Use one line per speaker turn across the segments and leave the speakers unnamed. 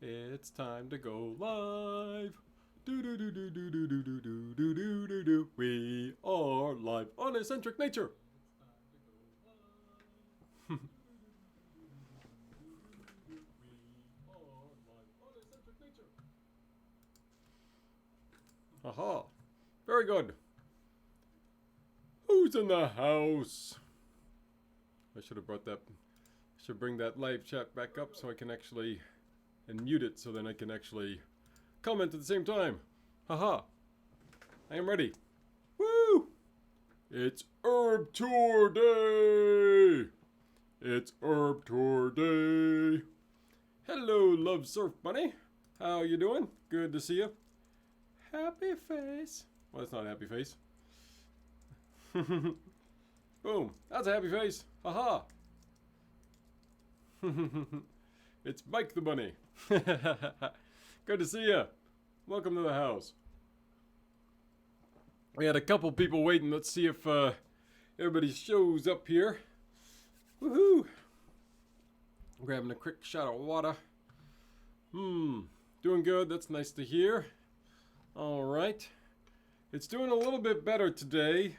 It's time to go live. Do do do do do do do do do do do do do. We are live on Eccentric Nature. Aha! Very good. Who's in the house? I should have brought that. Should bring that live chat back up so I can actually and mute it so then I can actually comment at the same time. Haha. I am ready. Woo! It's Herb Tour Day! It's Herb Tour Day! Hello, Love Surf Bunny. How you doing? Good to see you. Happy face. Well, that's not a happy face. Boom. That's a happy face. Haha. It's Mike the Bunny. Good to see you. Welcome to the house. We had a couple people waiting. Let's see if everybody shows up here. Woohoo! Grabbing a quick shot of water. Doing good. That's nice to hear. All right. It's doing a little bit better today.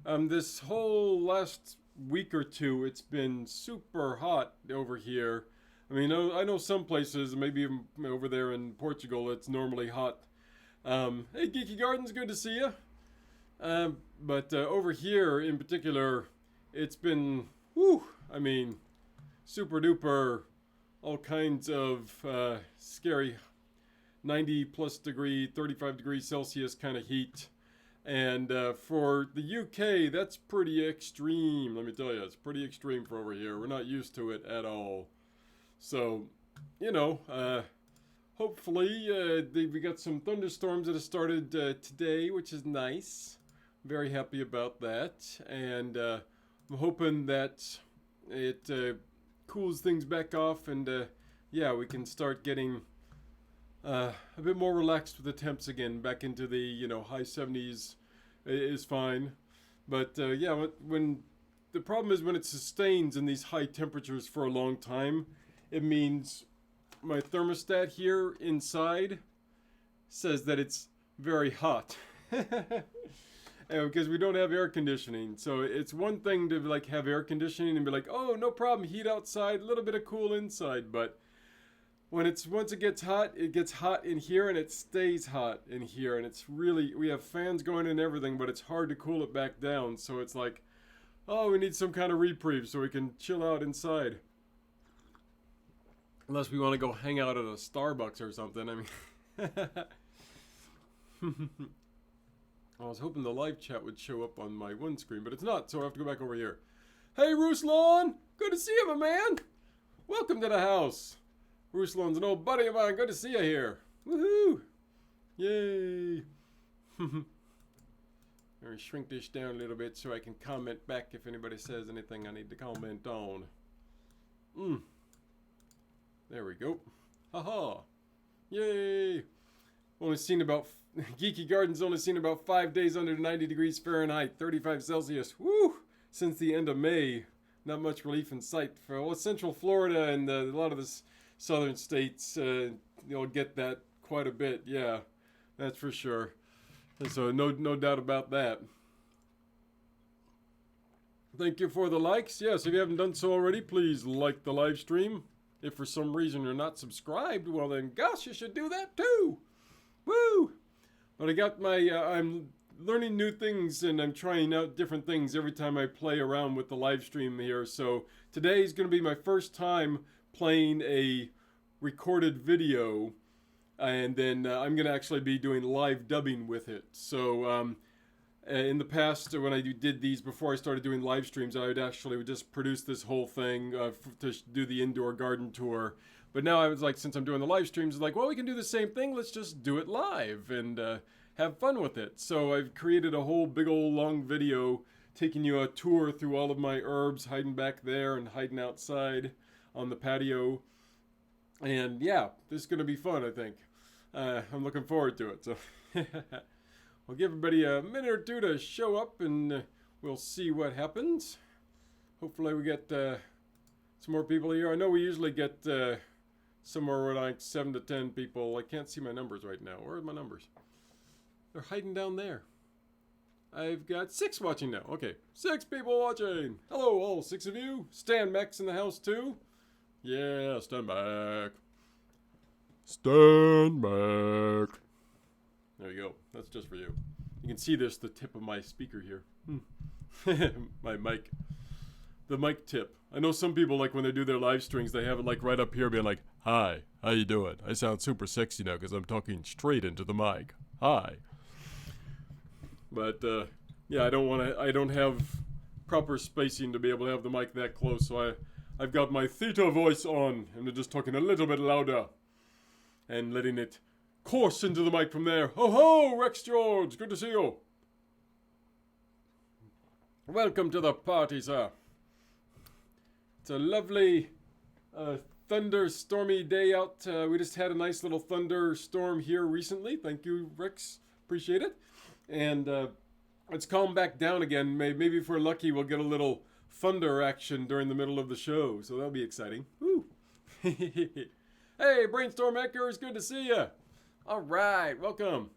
This whole last week or two, it's been super hot over here. I mean, I know some places, maybe even over there in Portugal, it's normally hot. Hey, Geeky Gardens, good to see you. But over here, in particular, it's been, I mean, super duper, all kinds of scary 90 plus degree, 35 degrees Celsius kind of heat. And for the UK, that's pretty extreme, let me tell you. It's pretty extreme for over here. We're not used to it at all. So, you know, hopefully we got some thunderstorms that have started today, which is nice. Very happy about that. And I'm hoping that it cools things back off and, yeah, we can start getting a bit more relaxed with the temps again. Back into the, you know, high 70s is fine. But, yeah, when the problem is when it sustains in these high temperatures for a long time, it means my thermostat here inside says that it's very hot. Because we don't have air conditioning. So it's one thing to like have air conditioning and be like, oh, no problem, heat outside, a little bit of cool inside. But once it gets hot in here and it stays hot in here. And it's really, we have fans going and everything, but it's hard to cool it back down. So it's like, oh, we need some kind of reprieve so we can chill out inside. Unless we want to go hang out at a Starbucks or something. I mean, I was hoping the live chat would show up on my one screen, but it's not, so I have to go back over here. Hey, Ruslan! Good to see you, my man! Welcome to the house. Ruslan's an old buddy of mine. Good to see you here. Woohoo! Yay! Let me shrink this down a little bit so I can comment back if anybody says anything I need to comment on. There we go. Haha. Yay. Only seen about, Geeky Garden's only seen about 5 days under 90 degrees Fahrenheit, 35 Celsius. Woo! Since the end of May. Not much relief in sight. For Central Florida and a lot of the southern states, you'll get that quite a bit. Yeah, that's for sure. And so no doubt about that. Thank you for the likes. Yes, if you haven't done so already, please like the live stream. If for some reason you're not subscribed, well then, gosh, you should do that too. Woo! But I got my, I'm learning new things and I'm trying out different things every time I play around with the live stream here. So today is going to be my first time playing a recorded video. And then I'm going to actually be doing live dubbing with it. So, in the past, when I did these, before I started doing live streams, I would actually just produce this whole thing to do the indoor garden tour. But now I was like, since I'm doing the live streams, it's like, well, we can do the same thing. Let's just do it live and have fun with it. So I've created a whole big old long video taking you a tour through all of my herbs, hiding back there and hiding outside on the patio. And yeah, this is going to be fun, I think. I'm looking forward to it. So we'll give everybody a minute or two to show up and we'll see what happens. Hopefully we get some more people here. I know we usually get somewhere like 7 to 10 people. I can't see my numbers right now. Where are my numbers? They're hiding down there. I've got 6 watching now. Okay, 6 people watching. Hello, all 6 of you. Stan Max in the house too. Yeah, stand back. Stand back. There you go. That's just for you. You can see this, the tip of my speaker here. My mic. The mic tip. I know some people, like when they do their live streams, they have it like right up here being like, "Hi, how you doing? I sound super sexy now because I'm talking straight into the mic. Hi." But yeah, I don't have proper spacing to be able to have the mic that close, so I've got my theta voice on, and I'm just talking a little bit louder and letting it course into the mic from there. Ho ho, Rex George, good to see you. Welcome to the party, sir. It's a lovely thunderstormy day out. We just had a nice little thunderstorm here recently. Thank you, Rex. Appreciate it. And it's calmed back down again. Maybe if we're lucky, we'll get a little thunder action during the middle of the show. So that'll be exciting. Woo! Hey, Brainstorm Hackers, good to see you. All right, welcome.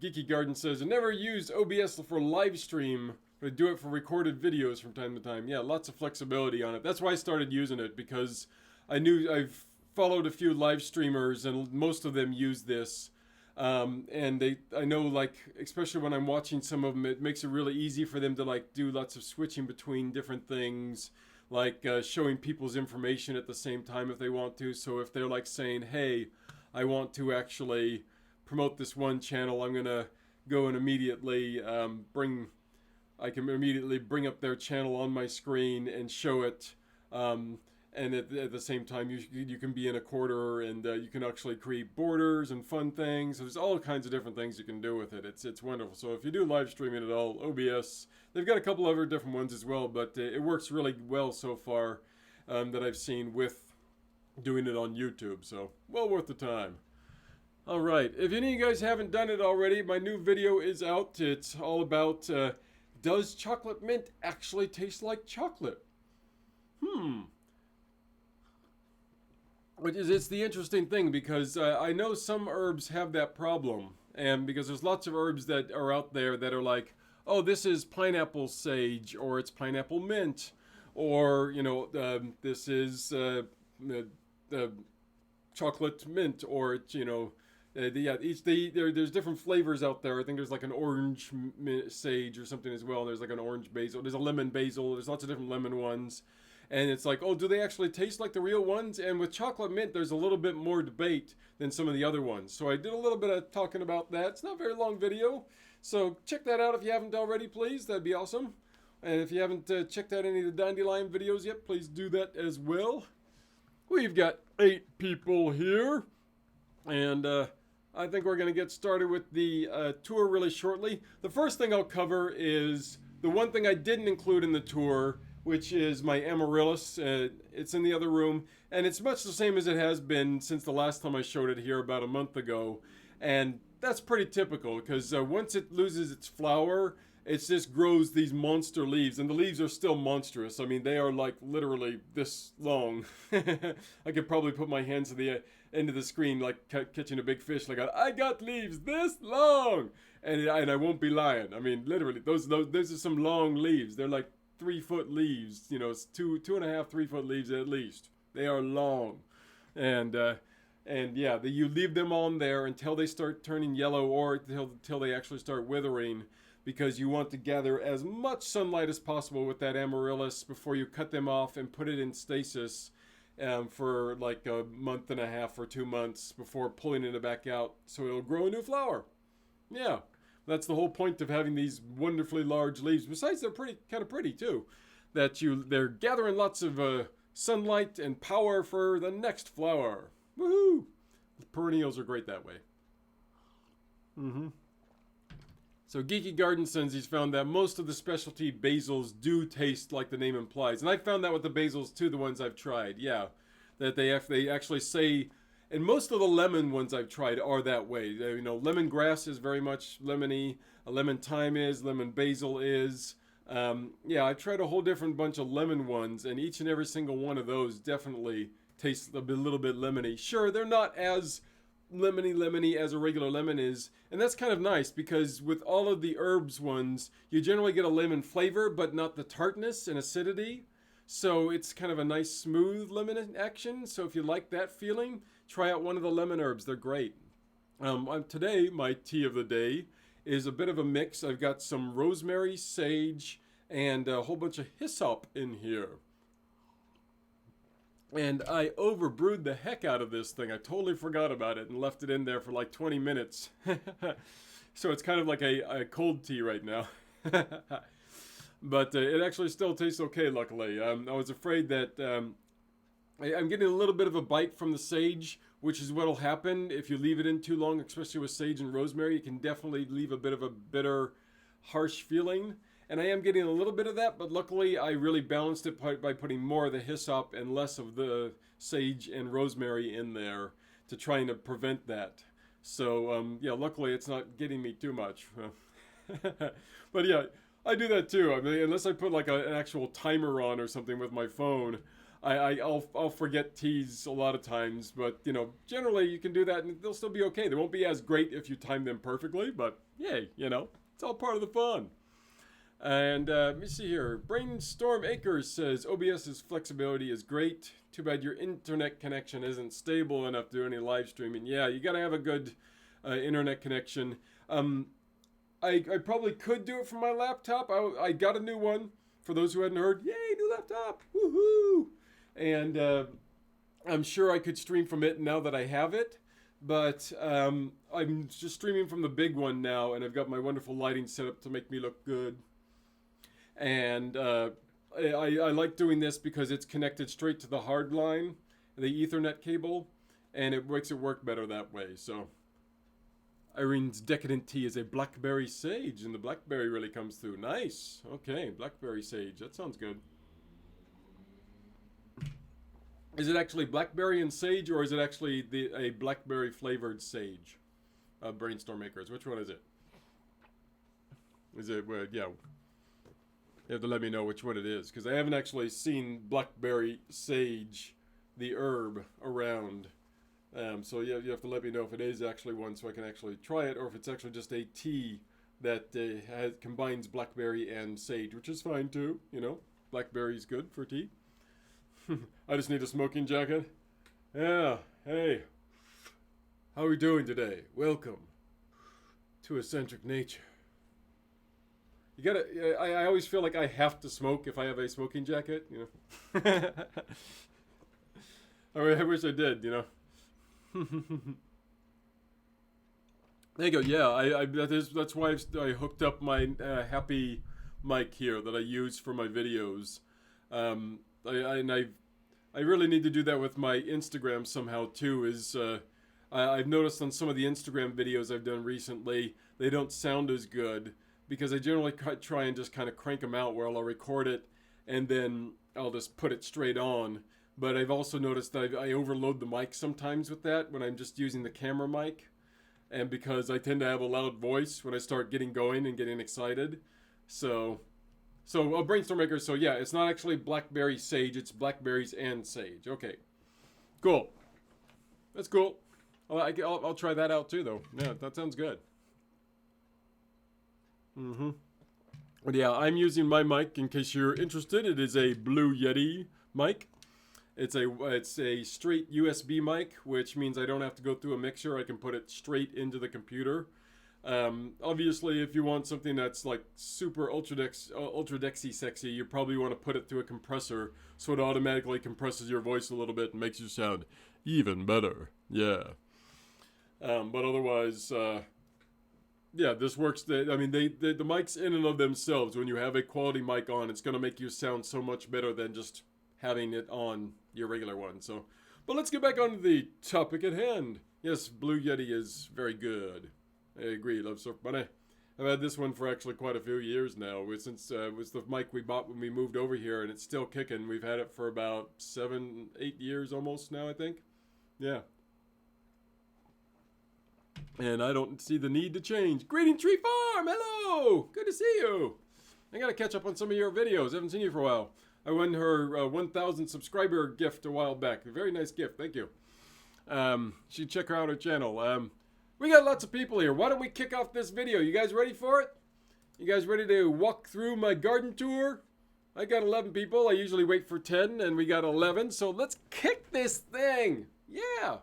Geeky Garden says, I never used OBS for live stream, but I do it for recorded videos from time to time. Yeah, lots of flexibility on it. That's why I started using it, because I've followed a few live streamers, and most of them use this. And I know, like, especially when I'm watching some of them, it makes it really easy for them to like do lots of switching between different things, like showing people's information at the same time if they want to. So if they're like saying, hey, I want to actually promote this one channel, I'm gonna go and immediately I can immediately bring up their channel on my screen and show it. And at the same time, you can be in a quarter, and you can actually create borders and fun things. There's all kinds of different things you can do with it. It's wonderful. So if you do live streaming at all, OBS, they've got a couple other different ones as well, but it works really well so far that I've seen with doing it on YouTube. So well worth the time. All right. If any of you guys haven't done it already, my new video is out. It's all about does chocolate mint actually taste like chocolate? Which is, it's the interesting thing, because I know some herbs have that problem, and because there's lots of herbs that are out there that are like, oh, this is pineapple sage, or it's pineapple mint, or, you know, this is chocolate mint, or it's, you know, there's different flavors out there. I think there's like an orange sage or something as well. There's like an orange basil. There's a lemon basil. There's lots of different lemon ones. And it's like, oh, do they actually taste like the real ones? And with chocolate mint, there's a little bit more debate than some of the other ones. So I did a little bit of talking about that. It's not a very long video. So check that out if you haven't already, please. That'd be awesome. And if you haven't checked out any of the Dandelion videos yet, please do that as well. We've got 8 people here. And I think we're going to get started with the tour really shortly. The first thing I'll cover is the one thing I didn't include in the tour, which is my amaryllis. It's in the other room, and it's much the same as it has been since the last time I showed it here about a month ago. And that's pretty typical, because once it loses its flower, it just grows these monster leaves, and the leaves are still monstrous. I mean, they are like literally this long. I could probably put my hands to the end of the screen like catching a big fish. Like, I got leaves this long, and I won't be lying. I mean, literally, those are some long leaves. They're like 3-foot leaves, you know, it's 2.5, 3-foot leaves at least. They are long, and yeah, you leave them on there until they start turning yellow, or until they actually start withering, because you want to gather as much sunlight as possible with that amaryllis before you cut them off and put it in stasis for like a month and a half or 2 months before pulling it back out, so it'll grow a new flower. Yeah. That's the whole point of having these wonderfully large leaves. Besides, they're kind of pretty too. They're gathering lots of sunlight and power for the next flower. Woohoo! The perennials are great that way. So Geeky Garden says he's found that most of the specialty basils do taste like the name implies, and I found that with the basils too. The ones I've tried, yeah, that they actually say. And most of the lemon ones I've tried are that way. You know, lemongrass is very much lemony. A lemon thyme is. Lemon basil is. Yeah, I tried a whole different bunch of lemon ones, and each and every single one of those definitely tastes little bit lemony. Sure, they're not as lemony as a regular lemon is, and that's kind of nice because with all of the herbs ones, you generally get a lemon flavor, but not the tartness and acidity. So it's kind of a nice smooth lemon action. So if you like that feeling, try out one of the lemon herbs. They're great. Today, my tea of the day is a bit of a mix. I've got some rosemary, sage, and a whole bunch of hyssop in here. And I overbrewed the heck out of this thing. I totally forgot about it and left it in there for like 20 minutes. So it's kind of like a cold tea right now. But it actually still tastes okay, luckily. I was afraid that I'm getting a little bit of a bite from the sage, which is what'll happen if you leave it in too long, especially with sage and rosemary. It can definitely leave a bit of a bitter, harsh feeling. And I am getting a little bit of that, but luckily I really balanced it by putting more of the hyssop and less of the sage and rosemary in there to try and prevent that. So, yeah, luckily it's not getting me too much. But yeah, I do that too. I mean, unless I put like an actual timer on or something with my phone, I'll forget teas a lot of times. But you know, generally you can do that and they'll still be okay. They won't be as great if you time them perfectly, but yay, you know, it's all part of the fun. And let me see here. Brainstorm Acres says OBS's flexibility is great. Too bad your internet connection isn't stable enough to do any live streaming. Yeah, you gotta have a good internet connection. I probably could do it from my laptop. I got a new one. For those who hadn't heard, yay, new laptop! Woohoo! And I'm sure I could stream from it now that I have it. But I'm just streaming from the big one now, and I've got my wonderful lighting set up to make me look good. And I like doing this because it's connected straight to the hard line, the Ethernet cable, and it makes it work better that way. So Irene's decadent tea is a blackberry sage, and the blackberry really comes through. Nice. Okay, blackberry sage. That sounds good. Is it actually blackberry and sage, or is it actually a blackberry flavored sage? Brainstorm Makers. Which one is it? Is it, yeah. You have to let me know which one it is, because I haven't actually seen blackberry sage, the herb, around. So yeah, you have to let me know if it is actually one so I can actually try it, or if it's actually just a tea that combines blackberry and sage, which is fine too, you know. Blackberry's good for tea. I just need a smoking jacket. Yeah, hey. How are we doing today? Welcome to Eccentric Nature. You gotta, I always feel like I have to smoke if I have a smoking jacket, you know. I wish I did, you know. There you go. Yeah, that's why I hooked up my happy mic here that I use for my videos. I really need to do that with my Instagram somehow too. I've noticed on some of the Instagram videos I've done recently, they don't sound as good because I generally try and just kind of crank them out where I'll record it and then I'll just put it straight on. But I've also noticed that I overload the mic sometimes with that when I'm just using the camera mic. And because I tend to have a loud voice when I start getting going and getting excited. So a brainstorm maker. So yeah, it's not actually blackberry sage. It's blackberries and sage. Okay, cool. That's cool. I'll try that out too, though. Yeah, that sounds good. Mm-hmm. But yeah, I'm using my mic in case you're interested. It is a Blue Yeti mic. It's a straight USB mic, which means I don't have to go through a mixer. I can put it straight into the computer. Obviously, if you want something that's like super ultra dexy sexy, you probably want to put it through a compressor so it automatically compresses your voice a little bit and makes you sound even better. Yeah. But otherwise, yeah, this works. The mics in and of themselves, when you have a quality mic on, it's going to make you sound so much better than just having it on your regular one. So, but let's get back on to the topic at hand. Yes, Blue Yeti is very good. I agree, Love Surf Bunny. I've had this one for actually quite a few years now. Since it was the mic we bought when we moved over here, and it's still kicking. We've had it for about 7, 8 years almost now, I think. Yeah. And I don't see the need to change. Greeting Tree Farm! Hello! Good to see you! I gotta catch up on some of your videos. I haven't seen you for a while. I won her 1,000 subscriber gift a while back. A very nice gift. Thank you. You should check her out her channel. We got lots of people here. Why don't we kick off this video? You guys ready for it? You guys ready to walk through my garden tour? I got 11 people. I usually wait for 10, and we got 11. So let's kick this thing. Yeah.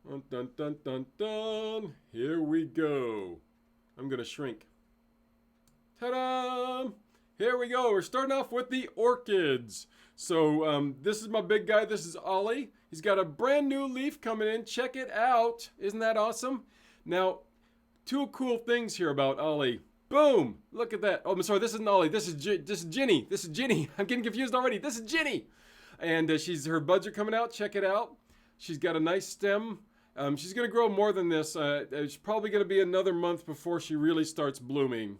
Dun, dun, dun, dun, dun. Here we go. I'm going to shrink. Ta-da! Here we go. We're starting off with the orchids. So this is my big guy. This is Ollie. He's got a brand new leaf coming in. Check it out. Isn't that awesome? Now, two cool things here about Ollie. Boom! Look at that. Oh, I'm sorry. This isn't Ollie. This is Ginny. This is Ginny. I'm getting confused already. This is Ginny. And her buds are coming out. Check it out. She's got a nice stem. She's going to grow more than this. It's probably going to be another month before she really starts blooming.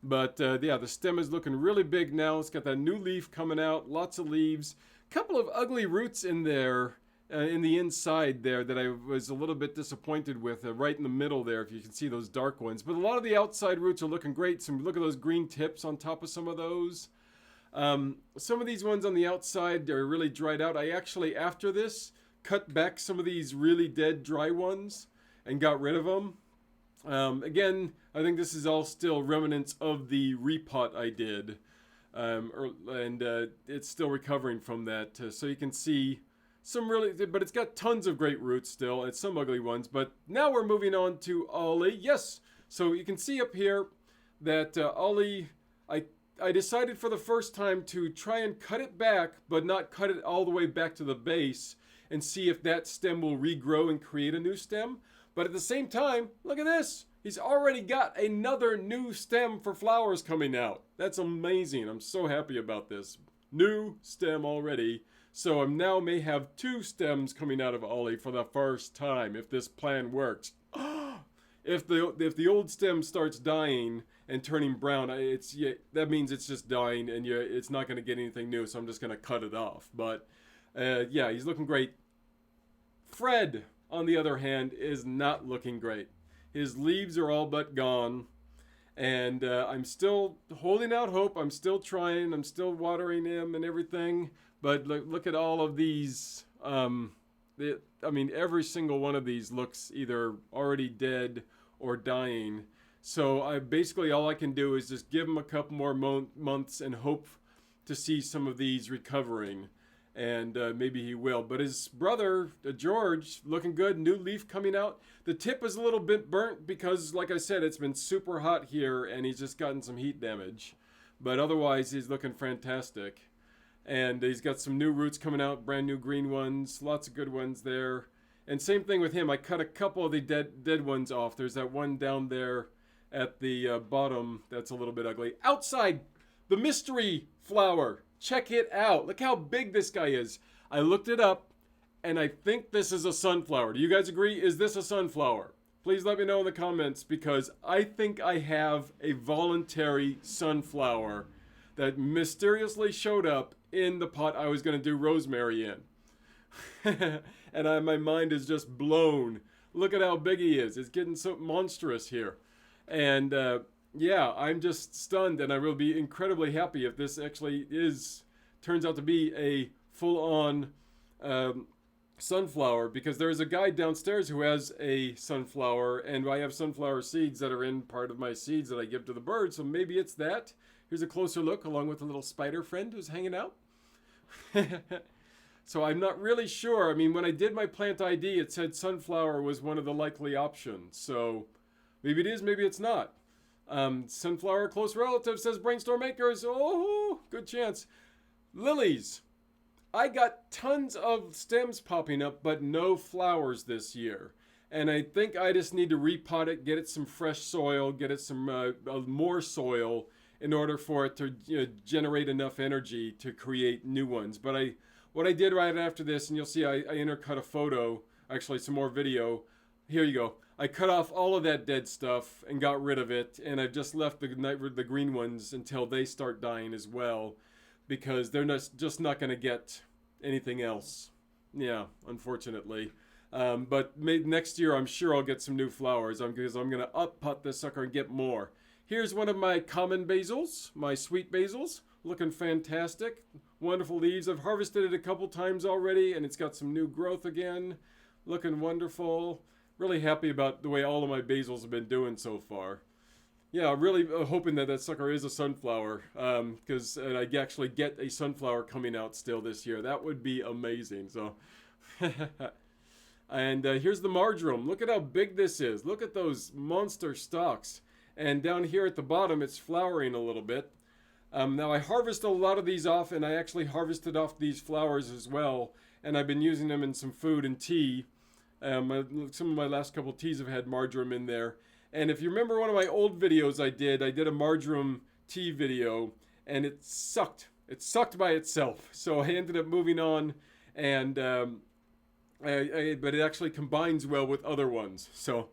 But yeah, the stem is looking really big now. It's got that new leaf coming out. Lots of leaves. Couple of ugly roots in there, in the inside there, that I was a little bit disappointed with. Right in the middle there, if you can see those dark ones. But a lot of the outside roots are looking great. Look at those green tips on top of some of those. Some of these ones on the outside are really dried out. I actually, after this, cut back some of these really dead dry ones and got rid of them. Again, I think this is all still remnants of the repot I did, and it's still recovering from that. So you can see some really, but it's got tons of great roots still, and some ugly ones. But now we're moving on to Ollie. Yes, so you can see up here that Ollie, I decided for the first time to try and cut it back, but not cut it all the way back to the base, and see if that stem will regrow and create a new stem. But at the same time, look at this. He's already got another new stem for flowers coming out. That's amazing. I'm so happy about this. New stem already. So I now may have 2 stems coming out of Ollie for the first time if this plan works. If the old stem starts dying and turning brown, that means it's just dying and it's not going to get anything new. So I'm just going to cut it off. But yeah, he's looking great. Fred, on the other hand, is not looking great. His leaves are all but gone, and I'm still holding out hope. I'm still trying. I'm still watering him and everything. But look at all of these. I mean, every single one of these looks either already dead or dying. So all I can do is just give him a couple more months and hope to see some of these recovering. And maybe he will. But his brother, George, looking good. New leaf coming out. The tip is a little bit burnt because, like I said, it's been super hot here and he's just gotten some heat damage. But otherwise, he's looking fantastic. And he's got some new roots coming out, brand new green ones. Lots of good ones there. And same thing with him. I cut a couple of the dead ones off. There's that one down there at the bottom that's a little bit ugly. Outside, the mystery flower. Check it out. Look how big this guy is. I looked it up, and I think this is a sunflower. Do you guys agree? Is this a sunflower? Please let me know in the comments, because I think I have a voluntary sunflower that mysteriously showed up in the pot I was going to do rosemary in. And my mind is just blown. Look at how big he is. It's getting so monstrous here. And yeah, I'm just stunned, and I will be incredibly happy if this actually turns out to be a full-on sunflower, because there's a guy downstairs who has a sunflower, and I have sunflower seeds that are in part of my seeds that I give to the birds, so maybe it's that. Here's a closer look, along with a little spider friend who's hanging out. So I'm not really sure. I mean, when I did my plant ID, it said sunflower was one of the likely options, so maybe it is, maybe it's not. Sunflower close relative, says Brainstorm Makers. Oh, good chance. Lilies. I got tons of stems popping up, but no flowers this year. And I think I just need to repot it, get it some fresh soil, get it some more soil in order for it to generate enough energy to create new ones. But what I did right after this, and you'll see I intercut a photo, actually some more video. Here you go. I cut off all of that dead stuff and got rid of it, and I've just left the green ones until they start dying as well, because they're just not going to get anything else. Yeah, unfortunately. But next year I'm sure I'll get some new flowers, because I'm going to up-pot this sucker and get more. Here's one of my common basils, my sweet basils, looking fantastic. Wonderful leaves. I've harvested it a couple times already, and it's got some new growth again. Looking wonderful. Really happy about the way all of my basils have been doing so far. Yeah, really hoping that that sucker is a sunflower, because I actually get a sunflower coming out still this year. That would be amazing. So, and here's the marjoram. Look at how big this is. Look at those monster stalks. And down here at the bottom, it's flowering a little bit. Now I harvest a lot of these off, and I actually harvested off these flowers as well. And I've been using them in some food and tea. Some of my last couple teas have had marjoram in there. And if you remember one of my old videos I did a marjoram tea video, and it sucked. It sucked by itself. So I ended up moving on, and but it actually combines well with other ones. So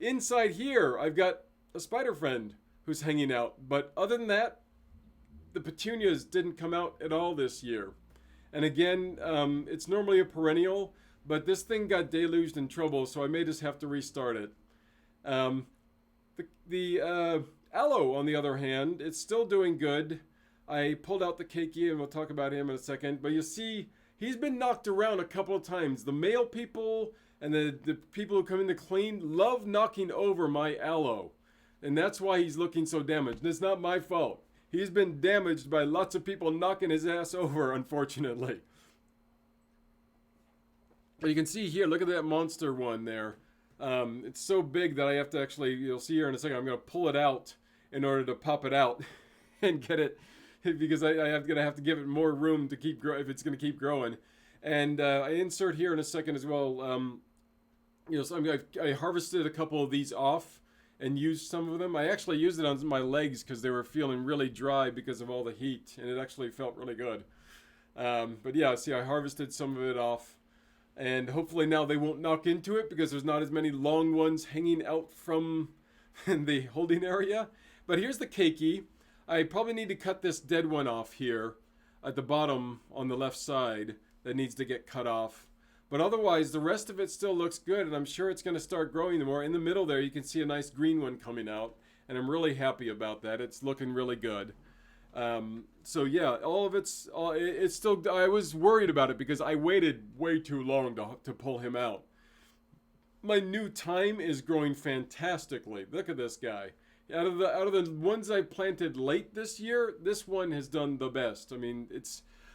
inside here, I've got a spider friend who's hanging out. But other than that, the petunias didn't come out at all this year. And again, it's normally a perennial, but this thing got deluged in trouble, so I may just have to restart it. The aloe, on the other hand, it's still doing good. I pulled out the keiki, and we'll talk about him in a second. But you see, he's been knocked around a couple of times. The male people and the people who come in to clean love knocking over my aloe. And that's why he's looking so damaged. And it's not my fault. He's been damaged by lots of people knocking his ass over, unfortunately. But you can see here, look at that monster one there. It's so big that I have to actually, you'll see here in a second, I'm going to pull it out in order to pop it out and get it, because I'm going to have to give it more room to keep growing, if it's going to keep growing. And I insert here in a second as well, so I harvested a couple of these off and used some of them. I actually used it on my legs because they were feeling really dry because of all the heat, and it actually felt really good. But yeah, see, I harvested some of it off. And hopefully now they won't knock into it because there's not as many long ones hanging out from the holding area. But here's the keiki. I probably need to cut this dead one off here at the bottom on the left side that needs to get cut off. But otherwise, the rest of it still looks good, and I'm sure it's going to start growing more. In the middle there, you can see a nice green one coming out, and I'm really happy about that. It's looking really good. So yeah, all of it's still, I was worried about it because I waited way too long to pull him out. My new thyme is growing fantastically. Look at this guy. Out of the ones I planted late this year, this one has done the best. I mean,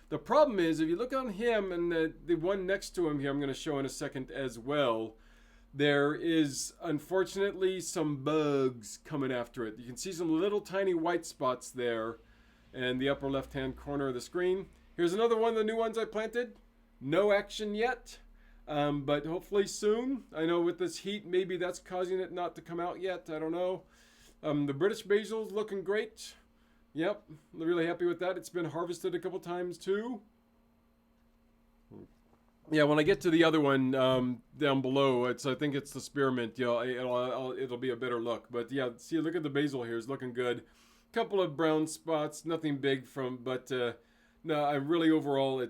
the problem is, if you look on him and the one next to him here, I'm going to show in a second as well, there is unfortunately some bugs coming after it. You can see some little tiny white spots there in the upper left-hand corner of the screen. Here's another one of the new ones I planted. No action yet, but hopefully soon. I know with this heat, maybe that's causing it not to come out yet. I don't know. The British basil's looking great. Yep, really happy with that. It's been harvested a couple times too. Yeah, when I get to the other one down below, I think it's the spearmint. It'll be a better look. But yeah, see, look at the basil here. It's looking good. Couple of brown spots, nothing big but no, I really overall,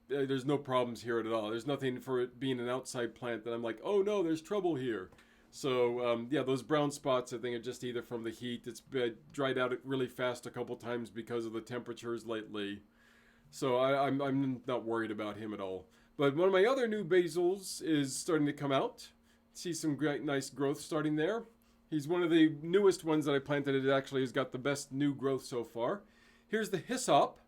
there's no problems here at all. There's nothing for it being an outside plant that I'm like, oh no, there's trouble here. So yeah, those brown spots, I think are just either from the heat. It's been dried out really fast a couple times because of the temperatures lately. So I'm not worried about him at all. But one of my other new basils is starting to come out. See some great, nice growth starting there. He's one of the newest ones that I planted. It actually has got the best new growth so far. Here's the hyssop,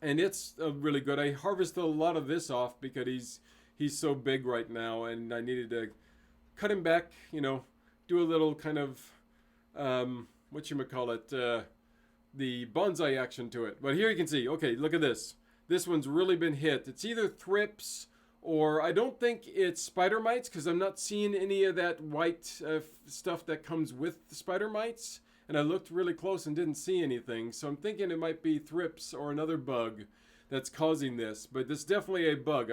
and it's really good. I harvested a lot of this off because he's so big right now, and I needed to cut him back, do a little kind of, the bonsai action to it. But here you can see, okay, look at this. This one's really been hit. It's either thrips, or I don't think it's spider mites because I'm not seeing any of that white stuff that comes with the spider mites. And I looked really close and didn't see anything. So I'm thinking it might be thrips or another bug that's causing this. But it's definitely a bug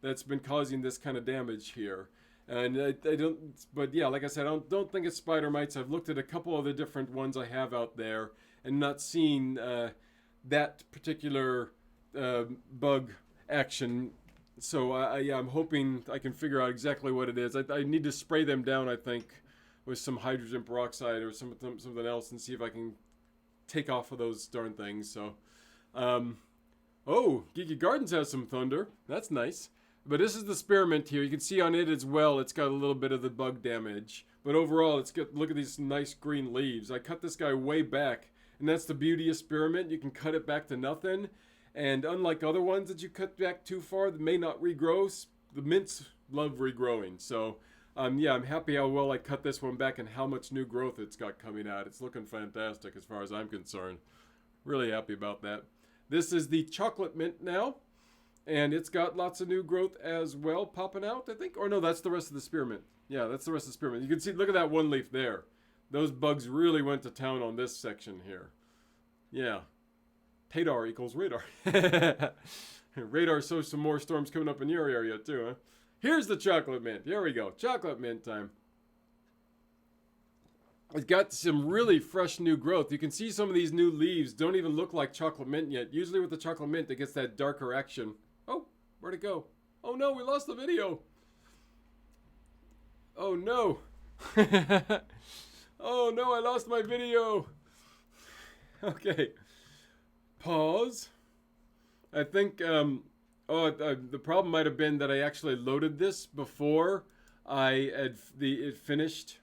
that's been causing this kind of damage here. And I don't, but yeah, like I said, I don't think it's spider mites. I've looked at a couple of the different ones I have out there and not seen that particular bug action. So yeah, I'm hoping I can figure out exactly what it is. I need to spray them down, I think, with some hydrogen peroxide or something else and see if I can take off of those darn things. So, oh, Geeky Gardens has some thunder. That's nice. But this is the spearmint here. You can see on it as well, it's got a little bit of the bug damage. But overall, it's got, look at these nice green leaves. I cut this guy way back, and that's the beauty of spearmint. You can cut it back to nothing. And unlike other ones that you cut back too far that may not regrow, the mints love regrowing. So, yeah, I'm happy how well I cut this one back and how much new growth it's got coming out. It's looking fantastic as far as I'm concerned. Really happy about that. This is the chocolate mint now. And it's got lots of new growth as well popping out, I think. Or no, that's the rest of the spearmint. Yeah, that's the rest of the spearmint. You can see, look at that one leaf there. Those bugs really went to town on this section here. Yeah. Tadar equals radar. Radar shows some more storms coming up in your area too, huh? Here's the chocolate mint. Here we go. Chocolate mint time. It's got some really fresh new growth. You can see some of these new leaves don't even look like chocolate mint yet. Usually with the chocolate mint, it gets that darker action. Oh, where'd it go? Oh no, we lost the video. Oh no. Oh no, I lost my video. Okay. Pause. I think, the problem might have been that I actually loaded this before it finished,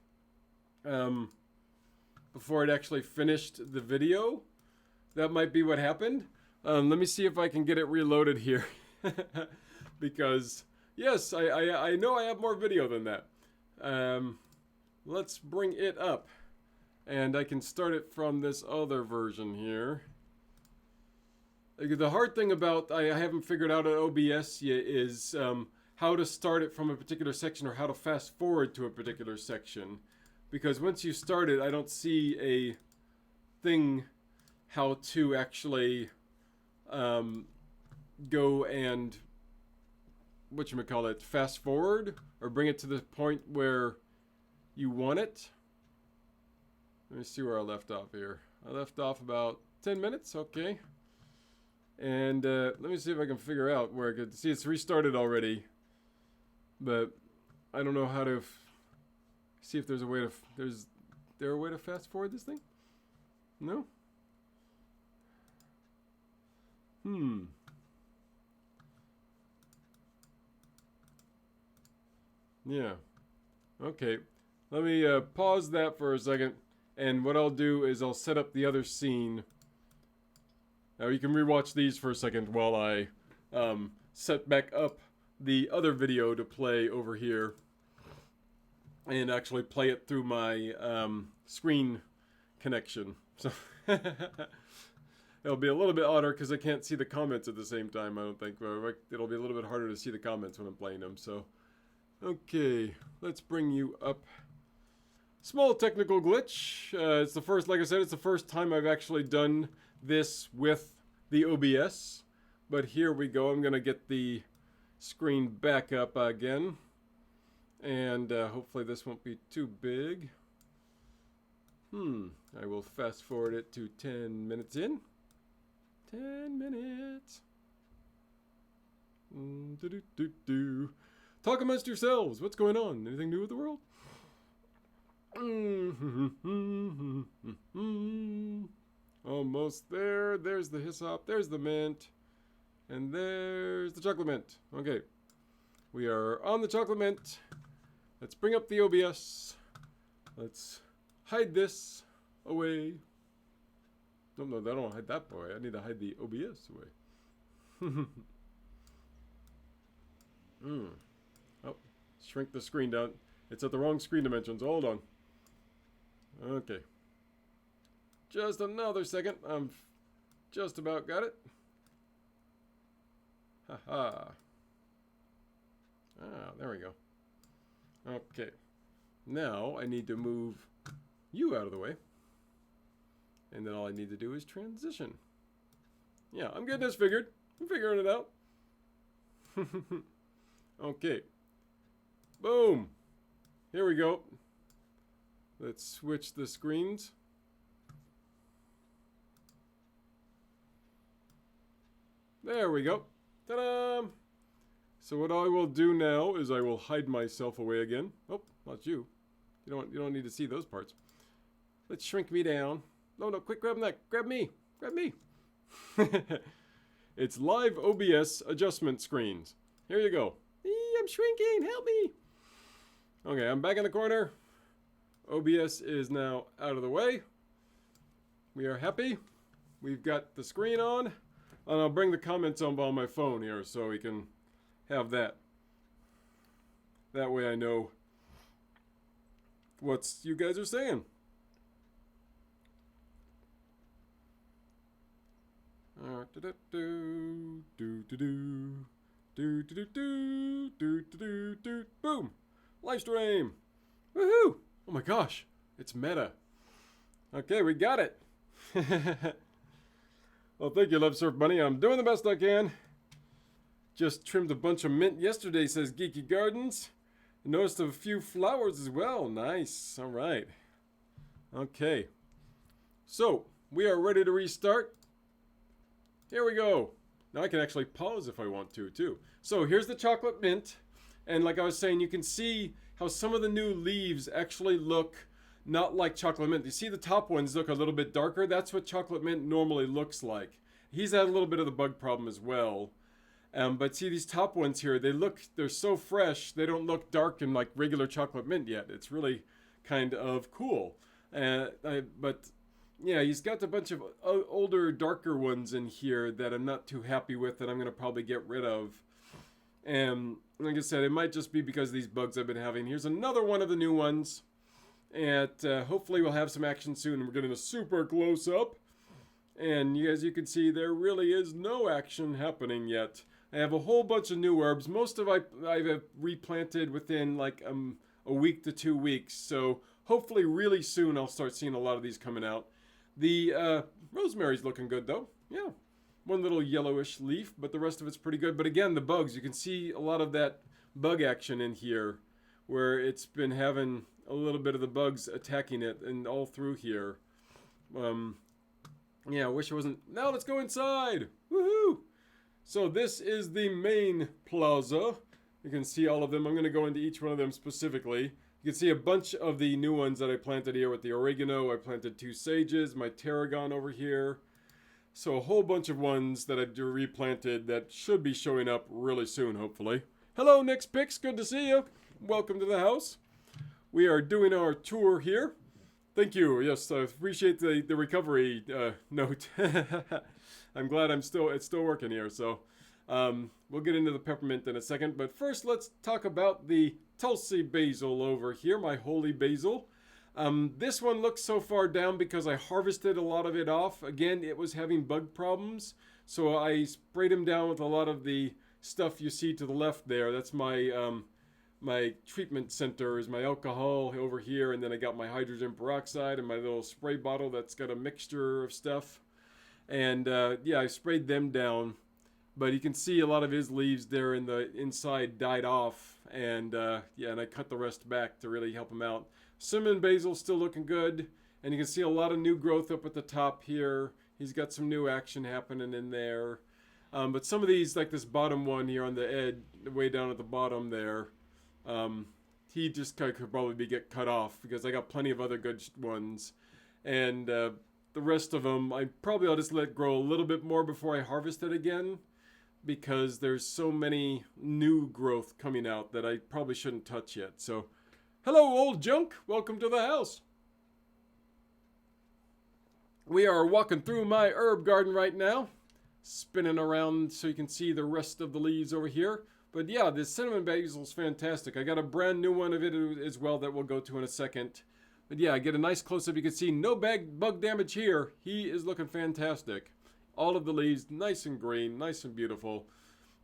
before it actually finished the video. That might be what happened. Let me see if I can get it reloaded here. Because, yes, I know I have more video than that. Let's bring it up. And I can start it from this other version here. The hard thing about, I haven't figured out on OBS yet, is how to start it from a particular section or how to fast forward to a particular section. Because once you start it, I don't see a thing how to actually go and, whatchamacallit, fast forward or bring it to the point where you want it. Let me see where I left off here. I left off about 10 minutes, okay. And let me see if I can figure out where I could see it's restarted already. But I don't know how to see if there's a way to, is there a way to fast forward this thing? No? Yeah. Okay. Let me pause that for a second. And what I'll do is I'll set up the other scene. Now you can rewatch these for a second while I set back up the other video to play over here. And actually play it through my screen connection. So it'll be a little bit odder because I can't see the comments at the same time, I don't think. It'll be a little bit harder to see the comments when I'm playing them. So, okay, let's bring you up. Small technical glitch. It's the first, like I said, it's the first time I've actually done this with the OBS. But here we go. I'm going to get the screen back up again. And hopefully this won't be too big. I will fast forward it to 10 minutes in. 10 minutes. Talk amongst yourselves. What's going on? Anything new with the world? Almost there. There's the hyssop. There's the mint. And there's the chocolate mint. Okay. We are on the chocolate mint. Let's bring up the OBS. Let's hide this away. No, I don't want to hide that away. I need to hide the OBS away. Oh, shrink the screen down. It's at the wrong screen dimensions. Hold on. Okay. Just another second. I'm just about got it. Haha. Ah, there we go. Okay. Now I need to move you out of the way. And then all I need to do is transition. Yeah, I'm getting this figured. I'm figuring it out. Okay. Boom. Here we go. Let's switch the screens. There we go. Ta-da! So what I will do now is I will hide myself away again. Oh, not you. You don't need to see those parts. Let's shrink me down. No, quick, grab that. Grab me. Grab me. It's live OBS adjustment screens. Here you go. I'm shrinking. Help me. Okay, I'm back in the corner. OBS is now out of the way. We are happy. We've got the screen on. And I'll bring the comments on my phone here so we can have that. That way I know what you guys are saying. Boom! Live stream! Woohoo! Oh my gosh, it's meta. Okay, we got it. Well, thank you, Love Surf Bunny. I'm doing the best I can. Just trimmed a bunch of mint yesterday, says Geeky Gardens. Noticed a few flowers as well. Nice. All right. Okay. So, we are ready to restart. Here we go. Now I can actually pause if I want to, too. So, here's the chocolate mint. And like I was saying, you can see how some of the new leaves actually look not like chocolate mint. You see the top ones look a little bit darker. That's what chocolate mint normally looks like. He's had a little bit of the bug problem as well. But see these top ones here, they're so fresh, they don't look dark and like regular chocolate mint yet. It's really kind of cool. But yeah, he's got a bunch of older, darker ones in here that I'm not too happy with that I'm going to probably get rid of. And like I said, it might just be because of these bugs I've been having. Here's another one of the new ones. And hopefully we'll have some action soon. We're getting a super close-up. And as you can see, there really is no action happening yet. I have a whole bunch of new herbs. Most of I've replanted within like a week to 2 weeks. So hopefully really soon I'll start seeing a lot of these coming out. The rosemary's looking good though. Yeah. One little yellowish leaf, but the rest of it's pretty good. But again, the bugs, you can see a lot of that bug action in here where it's been having a little bit of the bugs attacking it and all through here. Yeah, I wish it wasn't. Now let's go inside. Woohoo! So this is the main plaza. You can see all of them. I'm going to go into each one of them specifically. You can see a bunch of the new ones that I planted here with the oregano. I planted 2 sages, my tarragon over here. So a whole bunch of ones that I replanted that should be showing up really soon, hopefully. Hello, Nick's Picks. Good to see you. Welcome to the house. We are doing our tour here. Thank you. Yes, I appreciate the recovery note. I'm glad it's still working here. So we'll get into the peppermint in a second. But first, let's talk about the Tulsi basil over here, my holy basil. This one looks so far down because I harvested a lot of it off. Again, it was having bug problems. So I sprayed him down with a lot of the stuff you see to the left there. That's my my treatment center is my alcohol over here, and then I got my hydrogen peroxide and my little spray bottle that's got a mixture of stuff. And yeah, I sprayed them down, but you can see a lot of his leaves there in the inside died off, and yeah, and I cut the rest back to really help him out. Cinnamon basil still looking good, and you can see a lot of new growth up at the top here. He's got some new action happening in there. But some of these, like this bottom one here on the edge, way down at the bottom there, he just could probably get cut off because I got plenty of other good ones. And the rest of them, I'll just let grow a little bit more before I harvest it again, because there's so many new growth coming out that I probably shouldn't touch yet. So, hello, old junk. Welcome to the house. We are walking through my herb garden right now, spinning around so you can see the rest of the leaves over here. But yeah, this cinnamon basil is fantastic. I got a brand new one of it as well that we'll go to in a second. But yeah, I get a nice close-up. You can see no bug damage here. He is looking fantastic. All of the leaves nice and green, nice and beautiful.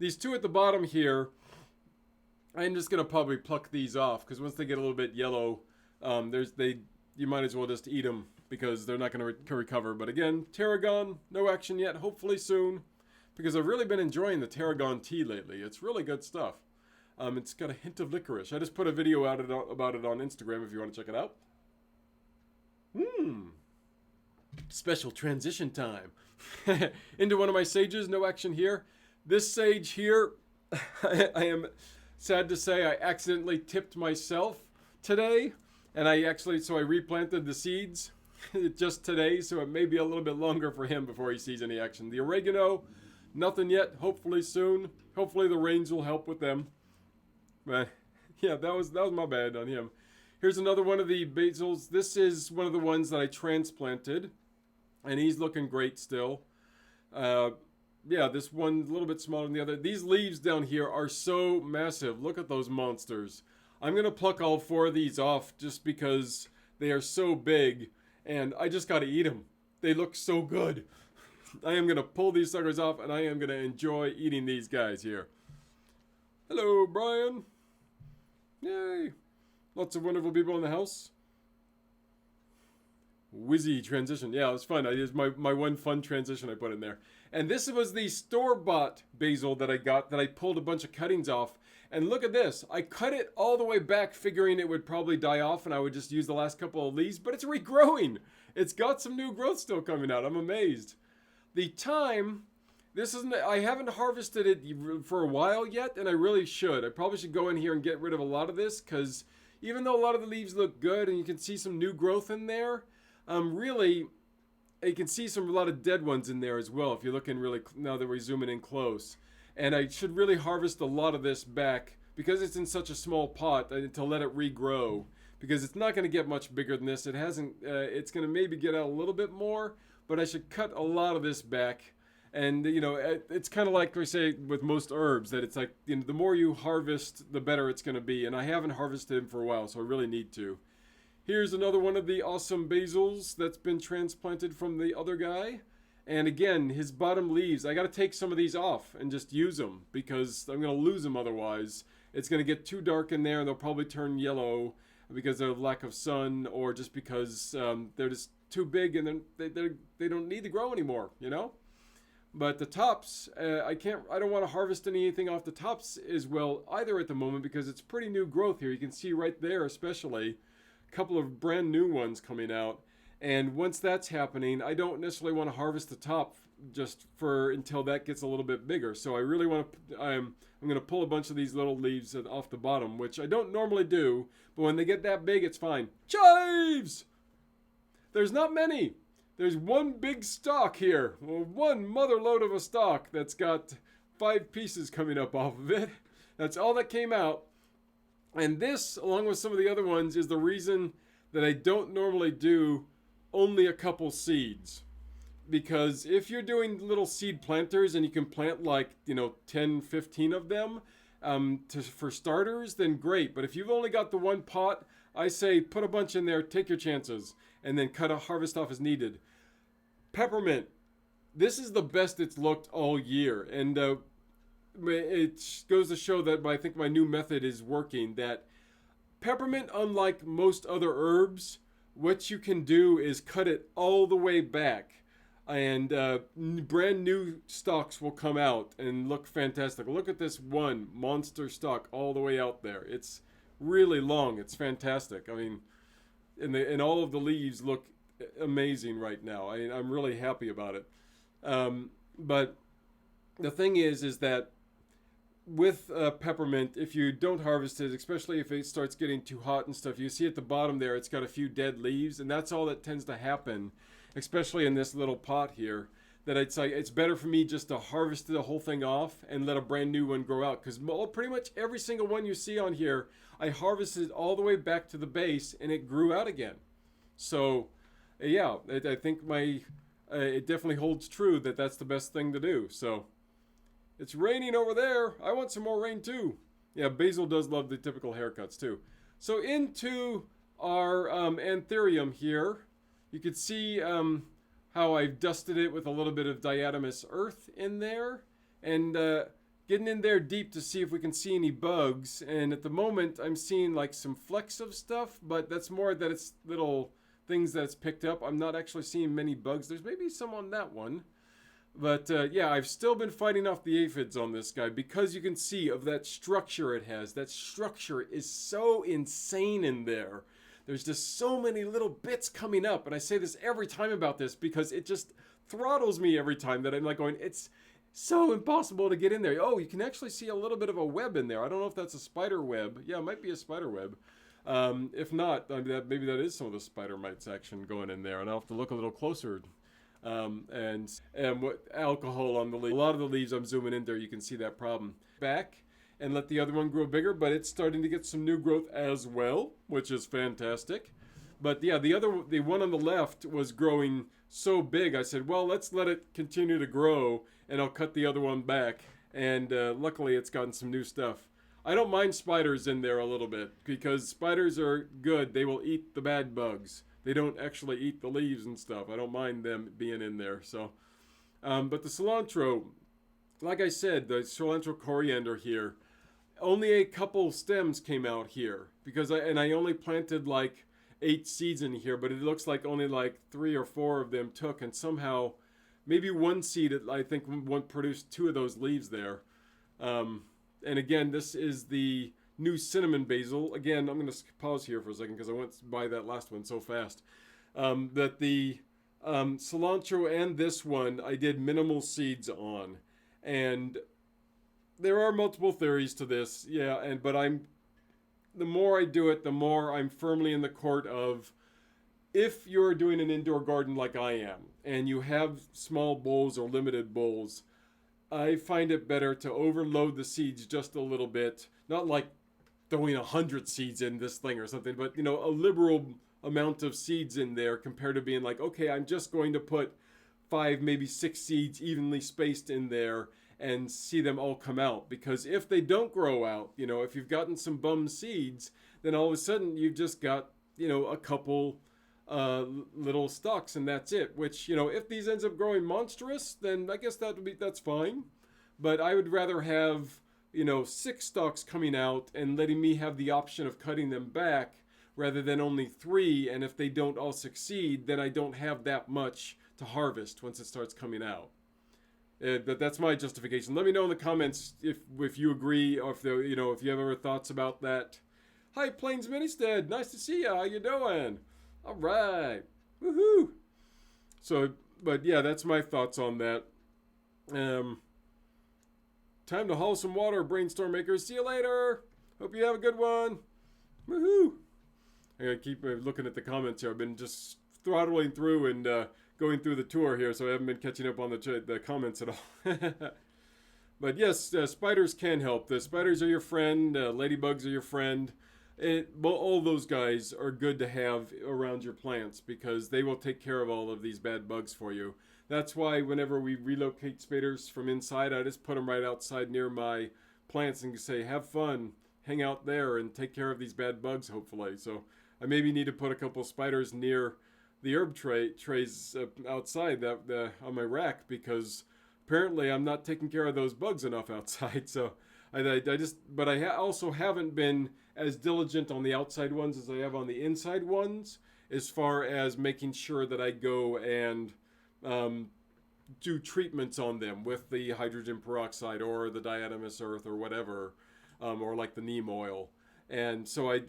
These two at the bottom here, I'm just going to probably pluck these off because once they get a little bit yellow, you might as well just eat them because they're not going to recover. But again, tarragon, no action yet, hopefully soon. Because I've really been enjoying the tarragon tea lately. It's really good stuff. It's got a hint of licorice. I just put a video out about it on Instagram if you want to check it out. Special transition time. Into one of my sages, no action here. This sage here, I am sad to say I accidentally tipped myself today. And so I replanted the seeds just today, so it may be a little bit longer for him before he sees any action. The oregano, nothing yet. Hopefully soon. Hopefully the rains will help with them. But yeah, that was my bad on him. Here's another one of the basils. This is one of the ones that I transplanted, and he's looking great still. Yeah, this one a little bit smaller than the other. These leaves down here are so massive. Look at those monsters. I'm going to pluck all 4 of these off just because they are so big, and I just got to eat them. They look so good. I am going to pull these suckers off, and I am going to enjoy eating these guys here. Hello, Brian. Yay. Lots of wonderful people in the house. Whizzy transition. Yeah, it was fun. It was my one fun transition I put in there. And this was the store-bought basil that I got that I pulled a bunch of cuttings off. And look at this. I cut it all the way back figuring it would probably die off and I would just use the last couple of leaves, but it's regrowing. It's got some new growth still coming out. I'm amazed. The thyme, I haven't harvested it for a while yet, and I really should. I probably should go in here and get rid of a lot of this because even though a lot of the leaves look good and you can see some new growth in there, really, you can see a lot of dead ones in there as well if you're looking really, now that we're zooming in close. And I should really harvest a lot of this back because it's in such a small pot to let it regrow, because it's not going to get much bigger than this. It hasn't, it's going to maybe get out a little bit more, but I should cut a lot of this back. And, you know, it's kind of like we say with most herbs, that it's like, you know, the more you harvest, the better it's going to be. And I haven't harvested them for a while, so I really need to. Here's another one of the awesome basils that's been transplanted from the other guy. And again, his bottom leaves, I got to take some of these off and just use them because I'm going to lose them otherwise. It's going to get too dark in there and they'll probably turn yellow because of lack of sun, or just because they're just too big and they don't need to grow anymore, you know? But the tops, I don't want to harvest anything off the tops as well either at the moment because it's pretty new growth here. You can see right there especially a couple of brand new ones coming out. And once that's happening, I don't necessarily want to harvest the top just until that gets a little bit bigger. So I really want to, I'm going to pull a bunch of these little leaves off the bottom, which I don't normally do, but when they get that big, it's fine. Chives! There's not many. There's one big stalk here. Well, one mother load of a stalk that's got 5 pieces coming up off of it. That's all that came out. And this, along with some of the other ones, is the reason that I don't normally do only a couple seeds. Because if you're doing little seed planters and you can plant like, 10, 15 of them for starters, then great. But if you've only got the one pot, I say put a bunch in there, take your chances, and then harvest off as needed. Peppermint. This is the best it's looked all year. And it goes to show that I think my new method is working. That peppermint, unlike most other herbs, what you can do is cut it all the way back. And brand new stalks will come out and look fantastic. Look at this one monster stalk all the way out there. It's really long. It's fantastic. I mean, and all of the leaves look amazing right now. I'm really happy about it. But the thing is that with peppermint, if you don't harvest it, especially if it starts getting too hot and stuff, you see at the bottom there, it's got a few dead leaves, and that's all that tends to happen, especially in this little pot here. That it's better for me just to harvest the whole thing off and let a brand new one grow out, because pretty much every single one you see on here, I harvested all the way back to the base and it grew out again. So yeah, I think it definitely holds true that that's the best thing to do. So it's raining over there. I want some more rain too. Yeah, basil does love the typical haircuts too. So into our anthurium here, you can see how I've dusted it with a little bit of diatomous earth in there, and getting in there deep to see if we can see any bugs. And at the moment, I'm seeing like some flecks of stuff, but that's more that it's little things that's picked up. I'm not actually seeing many bugs. There's maybe some on that one. But yeah, I've still been fighting off the aphids on this guy because you can see of that structure it has. That structure is so insane in there. There's just so many little bits coming up. And I say this every time about this because it just throttles me every time that I'm like going, it's so impossible to get in there. Oh, you can actually see a little bit of a web in there. I don't know if that's a spider web. Yeah, it might be a spider web. If not, I mean, maybe that is some of the spider mites action going in there, and I'll have to look a little closer. And what alcohol on the leaves. A lot of the leaves I'm zooming in there, you can see that problem. Back and let the other one grow bigger, but it's starting to get some new growth as well, which is fantastic. But yeah, the one on the left was growing so big. I said, well, let's let it continue to grow, and I'll cut the other one back. And luckily, it's gotten some new stuff. I don't mind spiders in there a little bit because spiders are good. They will eat the bad bugs. They don't actually eat the leaves and stuff. I don't mind them being in there. So, but the cilantro, like I said, the cilantro coriander here, only a couple stems came out here because I only planted like 8 seeds in here, but it looks like only like 3 or 4 of them took, and somehow maybe one seed, I think one produced 2 of those leaves there. And again, this is the new cinnamon basil. Again, I'm going to pause here for a second because I went by that last one so fast. That the cilantro and this one I did minimal seeds on, and there are multiple theories to this. Yeah, but the more I do it, the more I'm firmly in the court of, if you're doing an indoor garden like I am, and you have small bowls or limited bowls, I find it better to overload the seeds just a little bit. Not like throwing 100 seeds in this thing or something, but a liberal amount of seeds in there compared to being like, okay, I'm just going to put 5, maybe 6 seeds evenly spaced in there and see them all come out. Because if they don't grow out, if you've gotten some bum seeds, then all of a sudden you've just got, a couple little stalks, and that's it. Which, if these ends up growing monstrous, then I guess that's fine. But I would rather have, 6 stalks coming out and letting me have the option of cutting them back rather than only 3. And if they don't all succeed, then I don't have that much to harvest once it starts coming out. But that's my justification. Let me know in the comments if you agree, or if you have ever thoughts about that. Hi, Plains Ministed. Nice to see you. How you doing? All right. Woohoo. So, but yeah, that's my thoughts on that. Time to haul some water, brainstorm makers. See you later. Hope you have a good one. Woohoo. I gotta keep looking at the comments here. I've been just throttling through and going through the tour here, so I haven't been catching up on the comments at all. But yes, spiders can help. The spiders are your friend. Ladybugs are your friend. All those guys are good to have around your plants because they will take care of all of these bad bugs for you. That's why whenever we relocate spiders from inside, I just put them right outside near my plants and say, have fun, hang out there, and take care of these bad bugs, hopefully. So I maybe need to put a couple spiders near the herb trays outside on my rack, because apparently I'm not taking care of those bugs enough outside. So but I also haven't been as diligent on the outside ones as I have on the inside ones, as far as making sure that I go and do treatments on them with the hydrogen peroxide or the diatomaceous earth or whatever, or like the neem oil. And so I've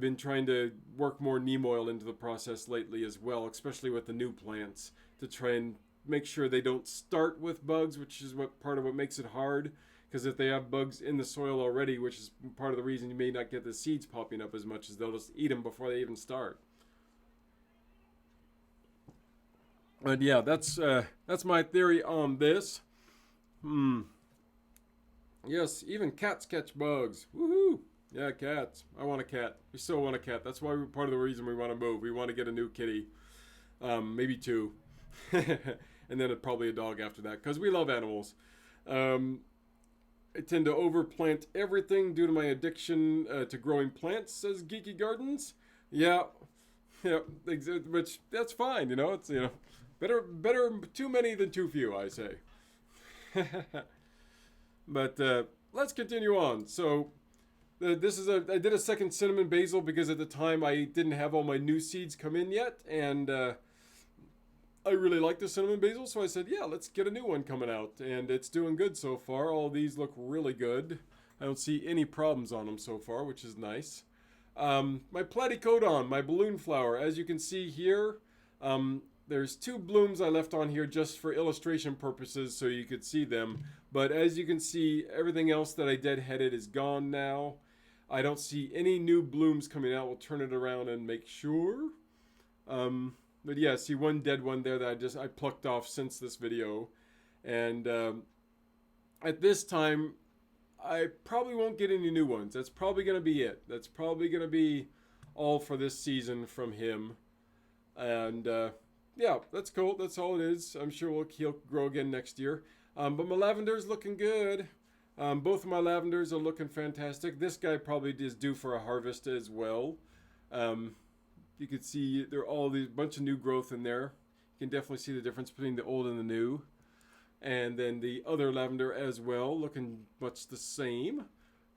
been trying to work more neem oil into the process lately as well, especially with the new plants, to try and make sure they don't start with bugs, which is part of what makes it hard. Because if they have bugs in the soil already, which is part of the reason you may not get the seeds popping up as much, as they'll just eat them before they even start. But yeah, that's my theory on this. Yes, even cats catch bugs. Woohoo! Yeah, cats. I want a cat. We still want a cat. That's why part of the reason we want to move. We want to get a new kitty. Maybe 2. And then probably a dog after that, because we love animals. I tend to overplant everything due to my addiction to growing plants, says Geeky Gardens. Yeah, which that's fine, it's, better too many than too few, I say. But let's continue on. So I did a second cinnamon basil because at the time I didn't have all my new seeds come in yet, and I really like the cinnamon basil, so I said, yeah, let's get a new one coming out. And it's doing good so far. All these look really good. I don't see any problems on them so far, which is nice. My platycodon, my balloon flower, as you can see here, there's 2 blooms I left on here just for illustration purposes so you could see them. But as you can see, everything else that I deadheaded is gone now. I don't see any new blooms coming out. We'll turn it around and make sure. But yeah, see one dead one there that I plucked off since this video. And at this time, I probably won't get any new ones. That's probably going to be it. That's probably going to be all for this season from him. And yeah, that's cool. That's all it is. I'm sure he'll grow again next year. But my lavender's looking good. Both of my lavenders are looking fantastic. This guy probably is due for a harvest as well. You can see there are all these bunch of new growth in there. You can definitely see the difference between the old and the new. And then the other lavender as well, looking much the same.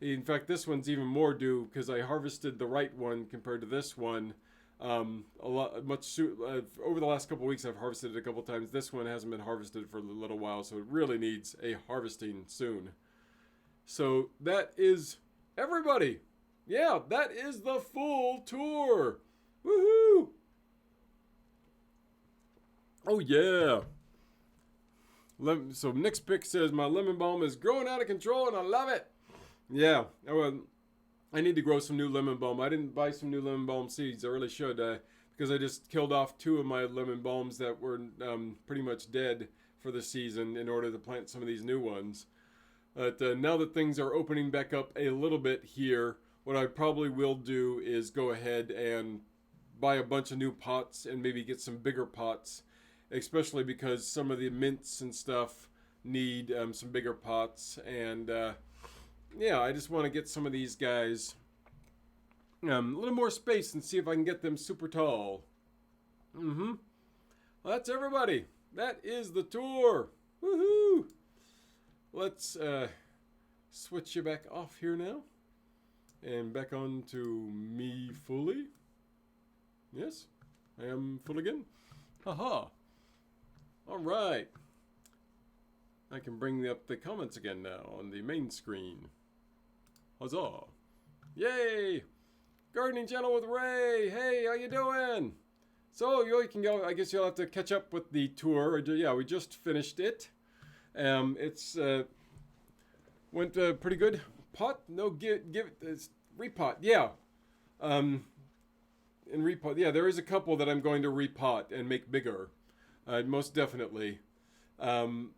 In fact, this one's even more due because I harvested the right one compared to this one. Over the last couple of weeks, I've harvested it a couple times. This one hasn't been harvested for a little while, so it really needs a harvesting soon. So that is everybody. Yeah, that is the full tour. Woohoo! Oh yeah. So Nick's Pick says my lemon balm is growing out of control and I love it. Yeah, I need to grow some new lemon balm. I didn't buy some new lemon balm seeds. I really should, because I just killed off 2 of my lemon balms that were pretty much dead for the season in order to plant some of these new ones. But now that things are opening back up a little bit here, what I probably will do is go ahead and buy a bunch of new pots and maybe get some bigger pots, especially because some of the mints and stuff need some bigger pots. And yeah, I just want to get some of these guys a little more space and see if I can get them super tall. Well, that's everybody. That is the tour. Woohoo! Let's switch you back off here now. And back on to me fully. Yes, I am full again. Haha. All right. I can bring up the comments again now on the main screen. Huzzah. Yay! Gardening Channel with Ray. Hey, how you doing? So you can go. I guess you'll have to catch up with the tour. Yeah, we just finished it. It's went pretty good. Pot? No, give it. Repot. Yeah. And repot. Yeah, there is a couple that I'm going to repot and make bigger. Most definitely. The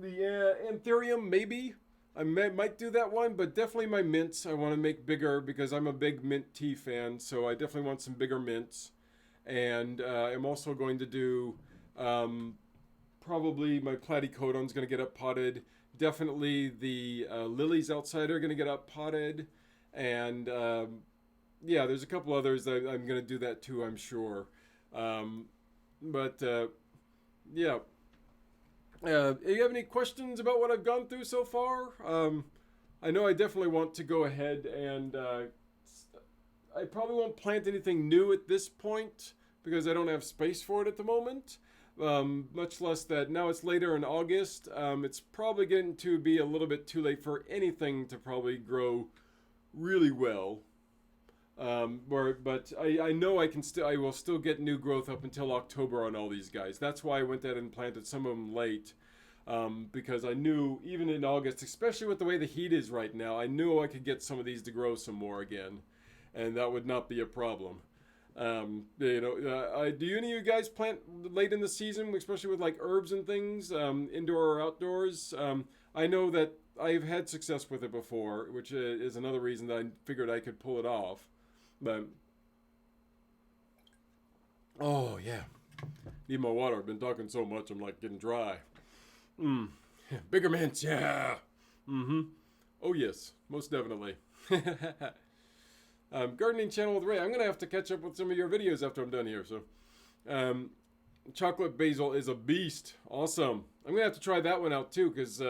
Anthurium, maybe. I might do that one, but definitely my mints I want to make bigger because I'm a big mint tea fan, so I definitely want some bigger mints. And I'm also going to do probably my platycodon's going to get up potted. Definitely the lilies outside are going to get up potted. And yeah, there's a couple others that I'm going to do that too, I'm sure. Yeah. Do you have any questions about what I've gone through so far? I know I definitely want to go ahead and I probably won't plant anything new at this point because I don't have space for it at the moment. Much less that now it's later in August. It's probably getting to be a little bit too late for anything to probably grow really well. But I know I will still get new growth up until October on all these guys. That's why I went ahead and planted some of them late, because I knew even in August, especially with the way the heat is right now, I knew I could get some of these to grow some more again, and that would not be a problem. Do any of you guys plant late in the season, especially with like herbs and things, indoor or outdoors? I know that I've had success with it before, which is another reason that I figured I could pull it off. But oh yeah, need my water. I've been talking so much, I'm like getting dry. Bigger mints, yeah. Oh yes, most definitely. Gardening Channel with Ray. I'm gonna have to catch up with some of your videos after I'm done here. So, chocolate basil is a beast. Awesome. I'm gonna have to try that one out too, because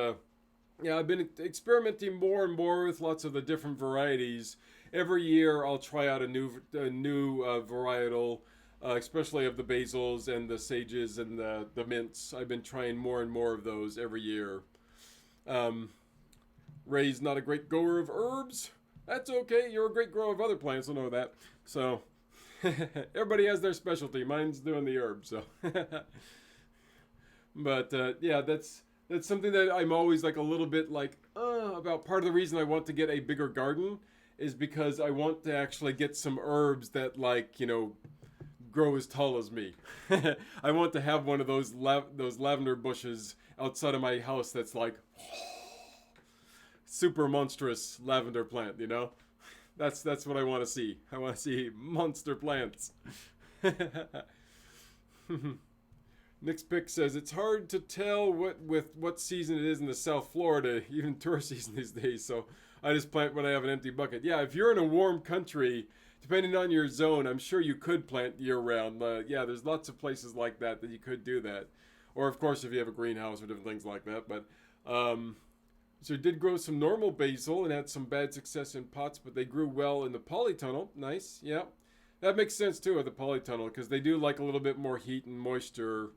yeah, I've been experimenting more and more with lots of the different varieties. Every year I'll try out a new varietal, especially of the basils and the sages and the mints. I've been trying more and more of those every year. Ray's not a great grower of herbs. That's okay. You're a great grower of other plants. I know that. So everybody has their specialty. Mine's doing the herbs. So, but yeah, that's That's something that I'm always like a little bit like about. Part of the reason I want to get a bigger garden is because I want to actually get some herbs that like grow as tall as me. I want to have one of those lavender bushes outside of my house that's like super monstrous lavender plant. That's what I want to see. I want to see monster plants. Nick's Pick says it's hard to tell what season it is in the South Florida, even tourist season these days. So I just plant when I have an empty bucket. Yeah, if you're in a warm country, depending on your zone, I'm sure you could plant year round. Yeah, there's lots of places like that you could do that. Or of course, if you have a greenhouse or different things like that. But so it did grow some normal basil and had some bad success in pots, but they grew well in the polytunnel. Nice, yeah. That makes sense too with the polytunnel because they do like a little bit more heat and moisture,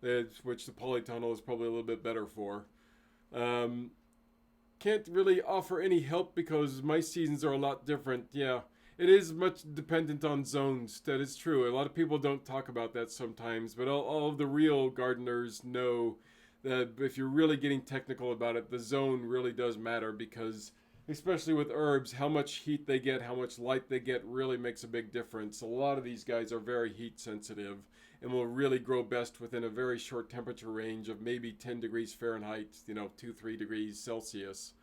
which the polytunnel is probably a little bit better for. Can't really offer any help because my seasons are a lot different. Yeah, it is much dependent on zones. That is true. A lot of people don't talk about that sometimes, but all of the real gardeners know that if you're really getting technical about it, the zone really does matter because especially with herbs, how much heat they get, how much light they get really makes a big difference. A lot of these guys are very heat sensitive and will really grow best within a very short temperature range of maybe 10 degrees Fahrenheit, 2-3 degrees Celsius.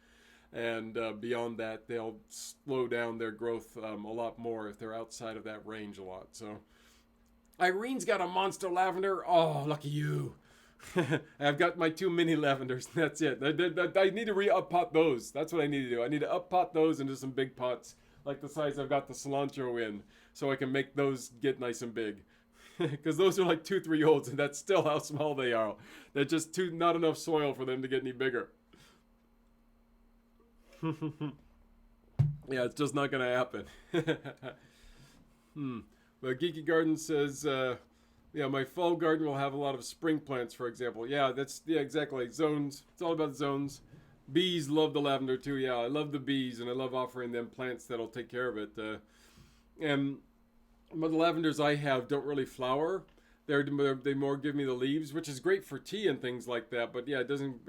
And beyond that, they'll slow down their growth a lot more if they're outside of that range a lot. So Irene's got a monster lavender. Oh, lucky you. I've got my 2 mini lavenders. That's it. I need to up pot those. That's what I need to do. I need to up pot those into some big pots, like the size I've got the cilantro in, so I can make those get nice and big. Because those are like 2-3-year-olds, and that's still how small they are. They're just not enough soil for them to get any bigger. Yeah, it's just not going to happen. But Geeky Garden says, yeah, my fall garden will have a lot of spring plants, for example. Yeah, exactly. Zones. It's all about zones. Bees love the lavender too. Yeah, I love the bees, and I love offering them plants that'll take care of it. And the lavenders I have don't really flower. They more give me the leaves, which is great for tea and things like that. But yeah, it doesn't,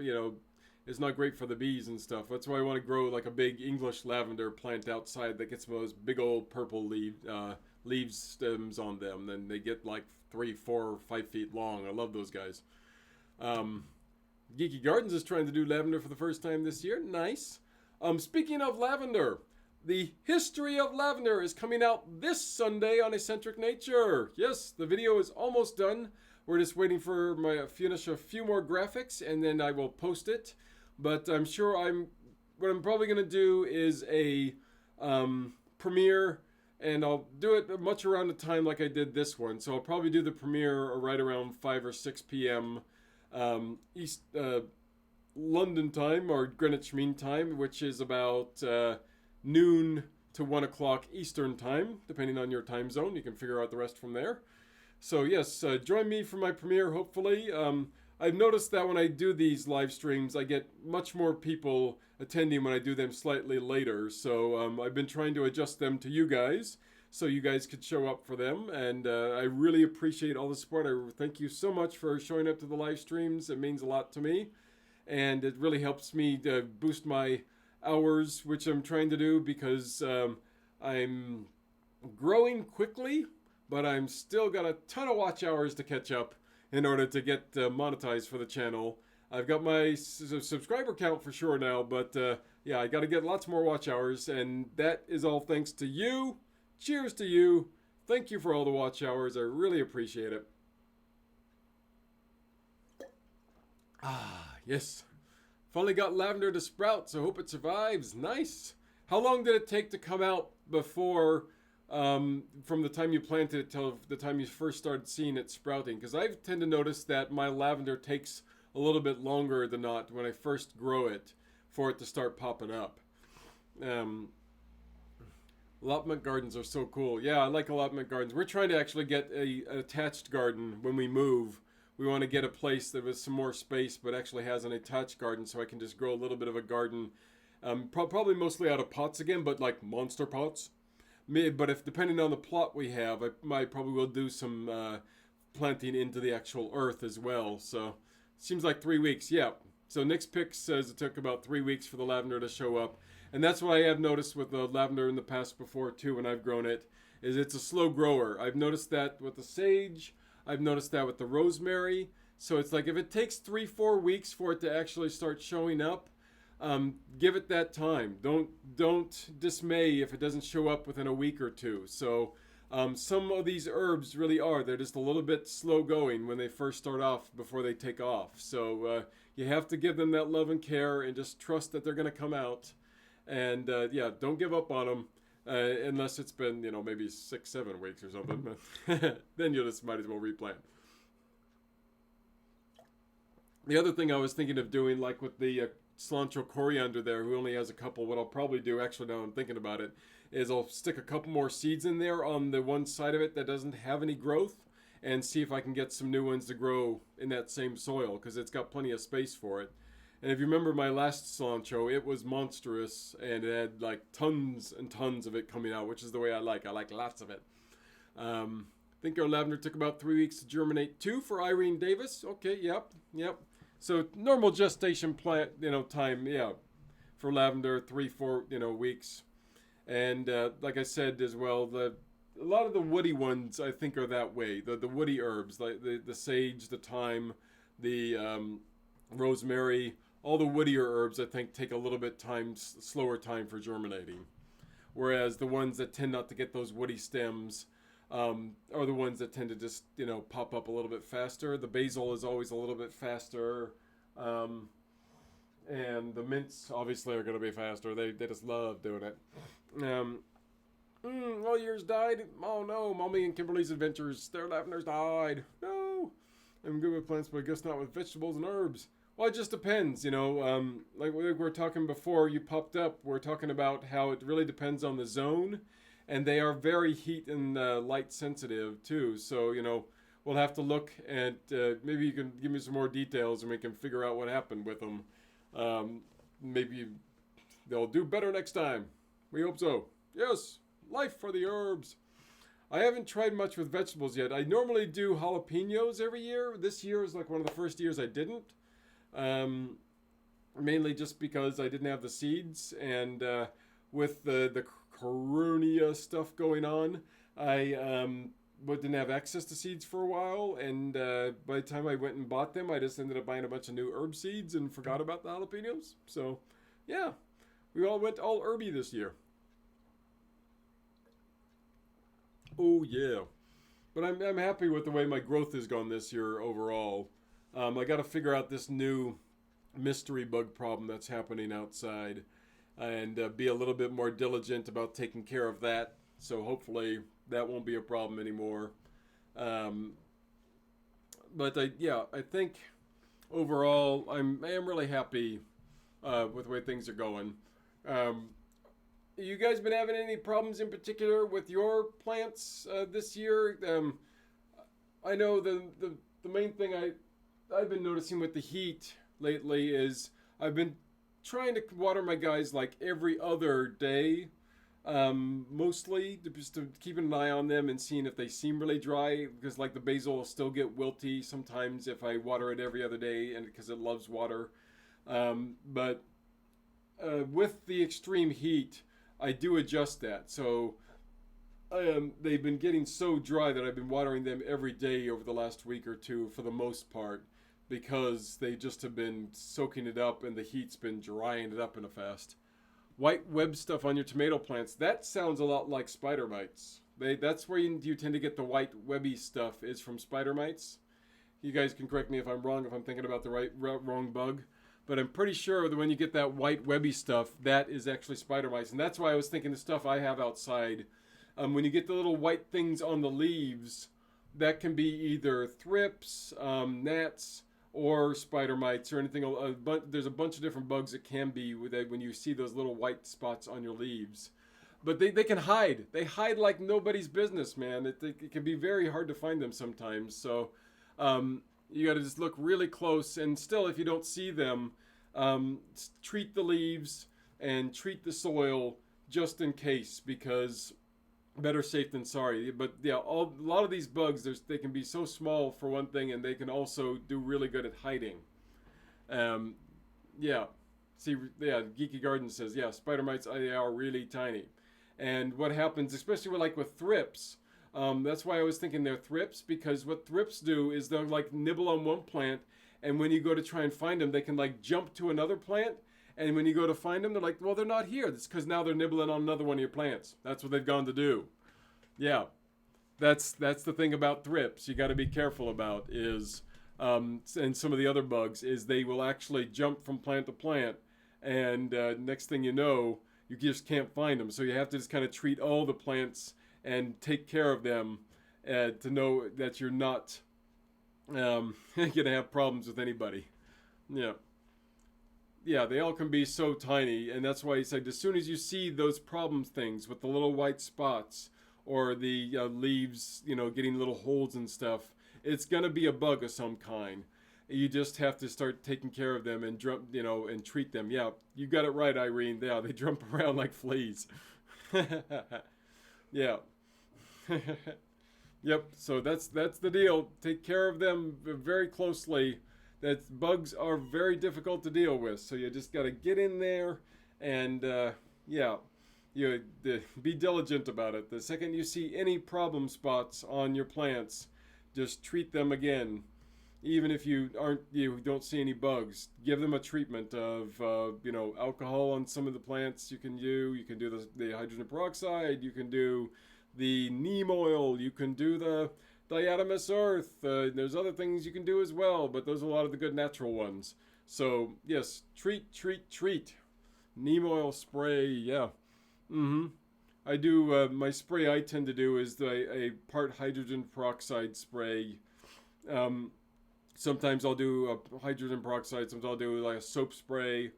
it's not great for the bees and stuff. That's why I want to grow like a big English lavender plant outside that gets those big old purple leaves stems on them. Then they get like 3, 4, 5 feet long. I love those guys. Geeky Gardens is trying to do lavender for the first time this year. Nice. Speaking of lavender, the history of lavender is coming out this Sunday on Eccentric Nature. Yes, the video is almost done. We're just waiting for finish a few more graphics and then I will post it. But I'm sure what I'm probably going to do is a premiere, and I'll do it much around the time like I did this one. So I'll probably do the premiere right around 5 or 6 p.m. East London time or Greenwich Mean Time, which is about noon to 1 o'clock Eastern time, depending on your time zone. You can figure out the rest from there. So yes, join me for my premiere, hopefully. I've noticed that when I do these live streams, I get much more people attending when I do them slightly later. So I've been trying to adjust them to you guys so you guys could show up for them. And I really appreciate all the support. I thank you so much for showing up to the live streams. It means a lot to me. And it really helps me to boost my hours, which I'm trying to do because I'm growing quickly, but I'm still got a ton of watch hours to catch up in order to get monetized for the channel. I've got my subscriber count for sure now, but yeah, I got to get lots more watch hours, and that is all thanks to you. Cheers to you. Thank you for all the watch hours. I really appreciate it. Ah, yes. Finally got lavender to sprout, so hope it survives. Nice. How long did it take to come out before from the time you planted it till the time you first started seeing it sprouting? Because I tend to notice that my lavender takes a little bit longer than not when I first grow it for it to start popping up. Allotment gardens are so cool. Yeah, I like allotment gardens. We're trying to actually get an attached garden when we move. We want to get a place that has some more space but actually has an attached garden so I can just grow a little bit of a garden. Probably mostly out of pots again, but like monster pots. But if depending on the plot we have, I probably will do some planting into the actual earth as well. So seems like 3 weeks. Yeah, So Nick's Pick says it took about 3 weeks for the lavender to show up. And that's what I have noticed with the lavender in the past before too when I've grown it, is it's a slow grower. I've noticed that with the sage. I've noticed that with the rosemary. So it's like if it takes 3-4 weeks for it to actually start showing up, give it that time. Don't dismay if it doesn't show up within a week or two. So some of these herbs really are. They're just a little bit slow going when they first start off before they take off. So you have to give them that love and care and just trust that they're going to come out. And yeah, don't give up on them unless it's been, maybe 6-7 weeks or something. Then you just might as well replant. The other thing I was thinking of doing, like with the cilantro coriander there, who only has a couple, what I'll probably do, actually now I'm thinking about it, is I'll stick a couple more seeds in there on the one side of it that doesn't have any growth and see if I can get some new ones to grow in that same soil because it's got plenty of space for it. And if you remember my last cilantro, it was monstrous and it had like tons and tons of it coming out, which is the way I like. I like lots of it. I think our lavender took about 3 weeks to germinate too for Irene Davis. Okay, yep. So normal gestation plant, time, yeah, for lavender, 3-4, weeks. And like I said as well, a lot of the woody ones I think are that way. The woody herbs, like the sage, the thyme, the rosemary, all the woodier herbs I think take a little bit slower time for germinating. Whereas the ones that tend not to get those woody stems are the ones that tend to just, pop up a little bit faster. The basil is always a little bit faster. And the mints obviously are going to be faster. They just love doing it. All yours died. Oh no, Mommy and Kimberly's adventures. Their lavenders died. No. I'm good with plants, but I guess not with vegetables and herbs. Well, it just depends, like we were talking before you popped up, we're talking about how it really depends on the zone. And they are very heat and light sensitive too. So, we'll have to look at, maybe you can give me some more details and we can figure out what happened with them. Maybe they'll do better next time. We hope so. Yes, life for the herbs. I haven't tried much with vegetables yet. I normally do jalapenos every year. This year is like one of the first years I didn't. Mainly just because I didn't have the seeds and with the Carunia stuff going on, I didn't have access to seeds for a while, and by the time I went and bought them, I just ended up buying a bunch of new herb seeds and forgot about the jalapenos. So, yeah, we all went all herby this year. Oh yeah, but I'm happy with the way my growth has gone this year overall. I got to figure out this new mystery bug problem that's happening outside, and be a little bit more diligent about taking care of that. So hopefully that won't be a problem anymore. But I think overall I am really happy with the way things are going. You guys been having any problems in particular with your plants this year? I know the main thing I've been noticing with the heat lately is I've been trying to water my guys like every other day, mostly just to keep an eye on them and seeing if they seem really dry, because like the basil will still get wilty sometimes if I water it every other day, and because it loves water. But with the extreme heat, I do adjust that. So they've been getting so dry that I've been watering them every day over the last week or two for the most part, because they just have been soaking it up and the heat's been drying it up in a fast. White web stuff on your tomato plants, that sounds a lot like spider mites. That's where you tend to get the white webby stuff, is from spider mites. You guys can correct me if I'm wrong, if I'm thinking about the wrong bug. But I'm pretty sure that when you get that white webby stuff, that is actually spider mites. And that's why I was thinking the stuff I have outside, when you get the little white things on the leaves, that can be either thrips, gnats, or spider mites or anything. But there's a bunch of different bugs that can be with it when you see those little white spots on your leaves. But they can hide. They hide like nobody's business, man. It can be very hard to find them sometimes. So you got to just look really close. And still, if you don't see them, treat the leaves and treat the soil just in case, because better safe than sorry. But yeah, a lot of these bugs, they can be so small for one thing, and they can also do really good at hiding. Yeah. See, yeah, Geeky Garden says, yeah, spider mites, they are really tiny. And what happens, especially with thrips, that's why I was thinking they're thrips, because what thrips do is they'll like nibble on one plant, and when you go to try and find them, they can like jump to another plant, and when you go to find them, they're like, well, they're not here. That's because now they're nibbling on another one of your plants. That's what they've gone to do. Yeah, that's the thing about thrips. You got to be careful about is, and some of the other bugs is they will actually jump from plant to plant, and next thing you know, you just can't find them. So you have to just kind of treat all the plants and take care of them to know that you're not gonna have problems with anybody. Yeah. Yeah, they all can be so tiny, and that's why he said as soon as you see those problem things with the little white spots or the leaves, getting little holes and stuff, it's gonna be a bug of some kind. You just have to start taking care of them and and treat them. Yeah, you got it right, Irene. Yeah, they jump around like fleas. Yeah. Yep. So that's the deal. Take care of them very closely. That bugs are very difficult to deal with. So you just got to get in there and yeah, be diligent about it. The second you see any problem spots on your plants, just treat them again. Even if you don't see any bugs, give them a treatment of alcohol on some of the plants. You can do the hydrogen peroxide. You can do the neem oil. You can do the diatomaceous earth. There's other things you can do as well, but those are a lot of the good natural ones. So yes, treat. Neem oil spray. Yeah. Mm-hmm. I do my spray. I tend to do is a part hydrogen peroxide spray. Sometimes I'll do a hydrogen peroxide. Sometimes I'll do like a soap spray.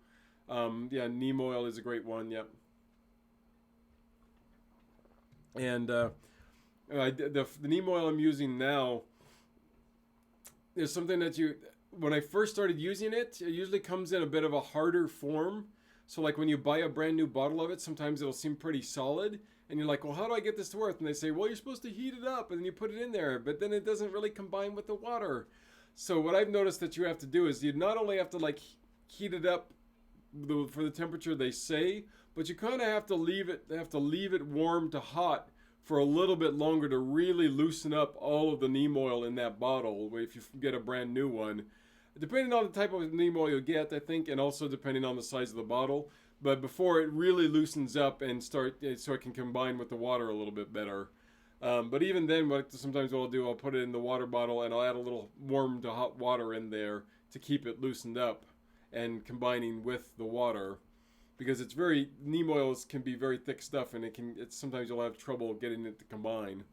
Yeah, neem oil is a great one. Yep. And the neem oil I'm using now is something that when I first started using it, it usually comes in a bit of a harder form. So like when you buy a brand new bottle of it, sometimes it'll seem pretty solid. And you're like, well, how do I get this to work? And they say, well, you're supposed to heat it up and then you put it in there, but then it doesn't really combine with the water. So what I've noticed that you have to do is you not only have to like heat it up for the temperature they say, but you kind of have to leave it warm to hot for a little bit longer to really loosen up all of the neem oil in that bottle if you get a brand new one. Depending on the type of neem oil you get, I think, and also depending on the size of the bottle. But before it really loosens up and so it can combine with the water a little bit better. But even then, sometimes what I'll do, I'll put it in the water bottle and I'll add a little warm to hot water in there to keep it loosened up and combining with the water. Because neem oils can be very thick stuff and sometimes you'll have trouble getting it to combine.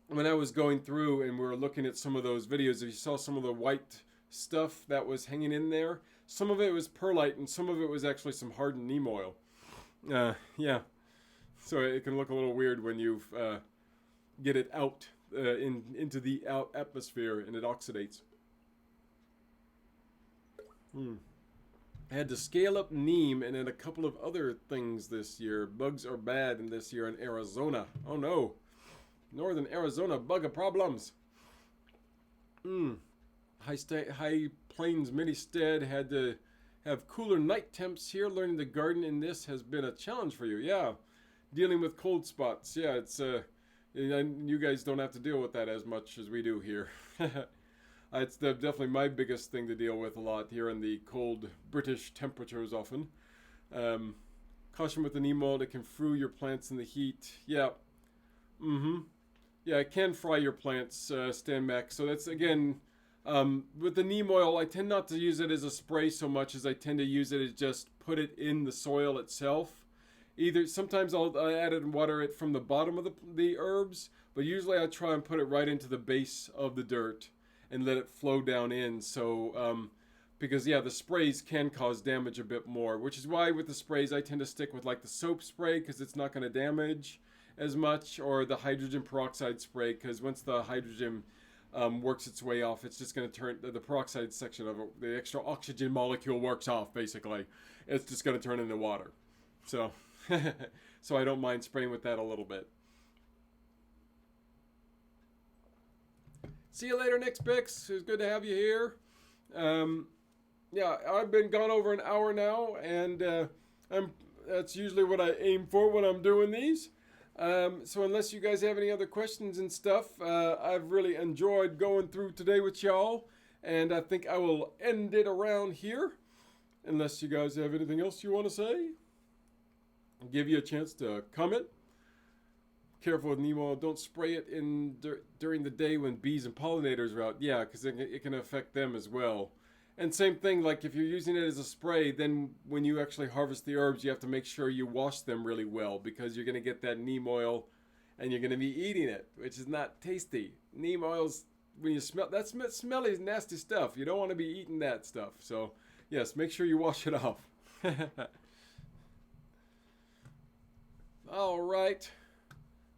When I was going through and we were looking at some of those videos, if you saw some of the white stuff that was hanging in there, some of it was perlite and some of it was actually some hardened neem oil. Yeah. So it can look a little weird when you get it out into the atmosphere and it oxidates. I had to scale up neem and then a couple of other things this year. Bugs are bad this year in Arizona. Oh no. Northern Arizona bug problems. High Plains Mini-Stead had to have cooler night temps here. Learning to garden in this has been a challenge for you. Yeah. Dealing with cold spots. Yeah, it's you guys don't have to deal with that as much as we do here. It's definitely my biggest thing to deal with a lot here in the cold British temperatures often. Caution with the neem oil, it can freeze your plants in the heat. Yeah. Yeah, it can fry your plants, Stan Mac. So that's, again, with the neem oil, I tend not to use it as a spray so much as I tend to use it as just put it in the soil itself. Sometimes I'll add it and water it from the bottom of the herbs, but usually I try and put it right into the base of the dirt and let it flow down in. So, because yeah, the sprays can cause damage a bit more, which is why with the sprays I tend to stick with like the soap spray because it's not going to damage as much, or the hydrogen peroxide spray because once the hydrogen works its way off, it's just going to turn the peroxide section of it, the extra oxygen molecule works off basically. It's just going to turn into water. So, so I don't mind spraying with that a little bit. See you later, Nick Spix. It was good to have you here. Yeah, I've been gone over an hour now, and I'm that's usually what I aim for when I'm doing these. So unless you guys have any other questions and stuff, I've really enjoyed going through today with y'all, and I think I will end it around here. Unless you guys have anything else you want to say, I'll give you a chance to comment. Careful with Nemo, don't spray it in during the day when bees and pollinators are out. Yeah, because it can affect them as well. And same thing, like if you're using it as a spray, then when you actually harvest the herbs, you have to make sure you wash them really well because you're going to get that neem oil and you're going to be eating it, which is not tasty. Neem oil's, when you smell, that's smelly, nasty stuff. You don't want to be eating that stuff. So, yes, make sure you wash it off. All right.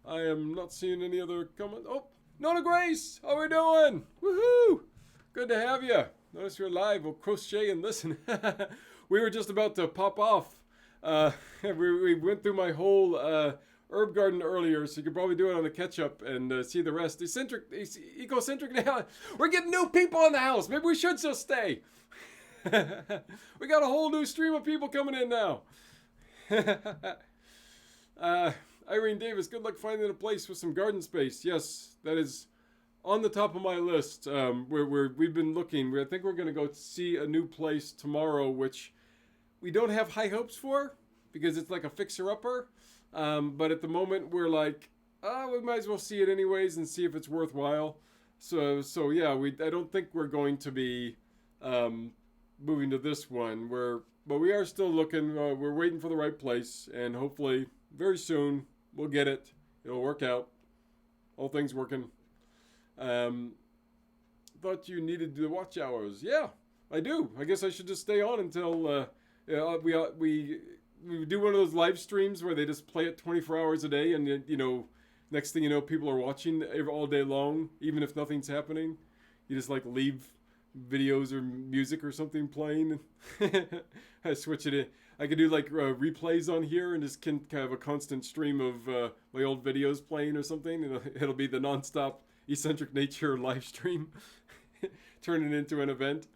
I am not seeing any other comments. Oh, Nona Grace, how we doing? Woohoo! Good to have you. Notice you're live. We'll crochet and listen. We were just about to pop off. We went through my whole herb garden earlier, so you could probably do it on the catch-up and see the rest. Ecocentric now. We're getting new people in the house. Maybe we should just stay. We got a whole new stream of people coming in now. Irene Davis, good luck finding a place with some garden space. Yes, that is on the top of my list. We've been looking. I think we're going to go see a new place tomorrow, which we don't have high hopes for because it's like a fixer-upper. But at the moment, we're like, we might as well see it anyways and see if it's worthwhile. So yeah, I don't think we're going to be moving to this one. But we are still looking. We're waiting for the right place, and hopefully very soon we'll get it. It'll work out. All things working. Thought you needed the watch hours. Yeah, I do. I guess I should just stay on until we do one of those live streams where they just play it 24 hours a day, and next thing you know, people are watching all day long, even if nothing's happening. You just like leave videos or music or something playing. I switch it in. I could do like replays on here and just kind of a constant stream of my old videos playing or something. It'll be the nonstop eccentric nature live stream. Turn it into an event.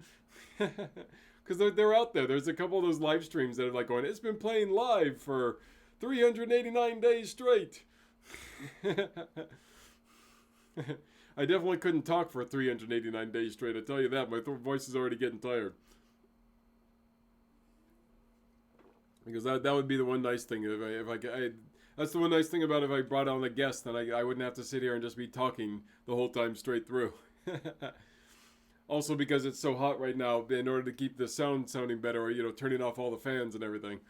Because they're out there. There's a couple of those live streams that are like going, it's been playing live for 389 days straight. I definitely couldn't talk for 389 days straight. I tell you that. My voice is already getting tired. Because that would be the one nice thing. That's the one nice thing about if I brought on a guest, then I wouldn't have to sit here and just be talking the whole time straight through. Also because it's so hot right now, in order to keep the sound sounding better, or turning off all the fans and everything.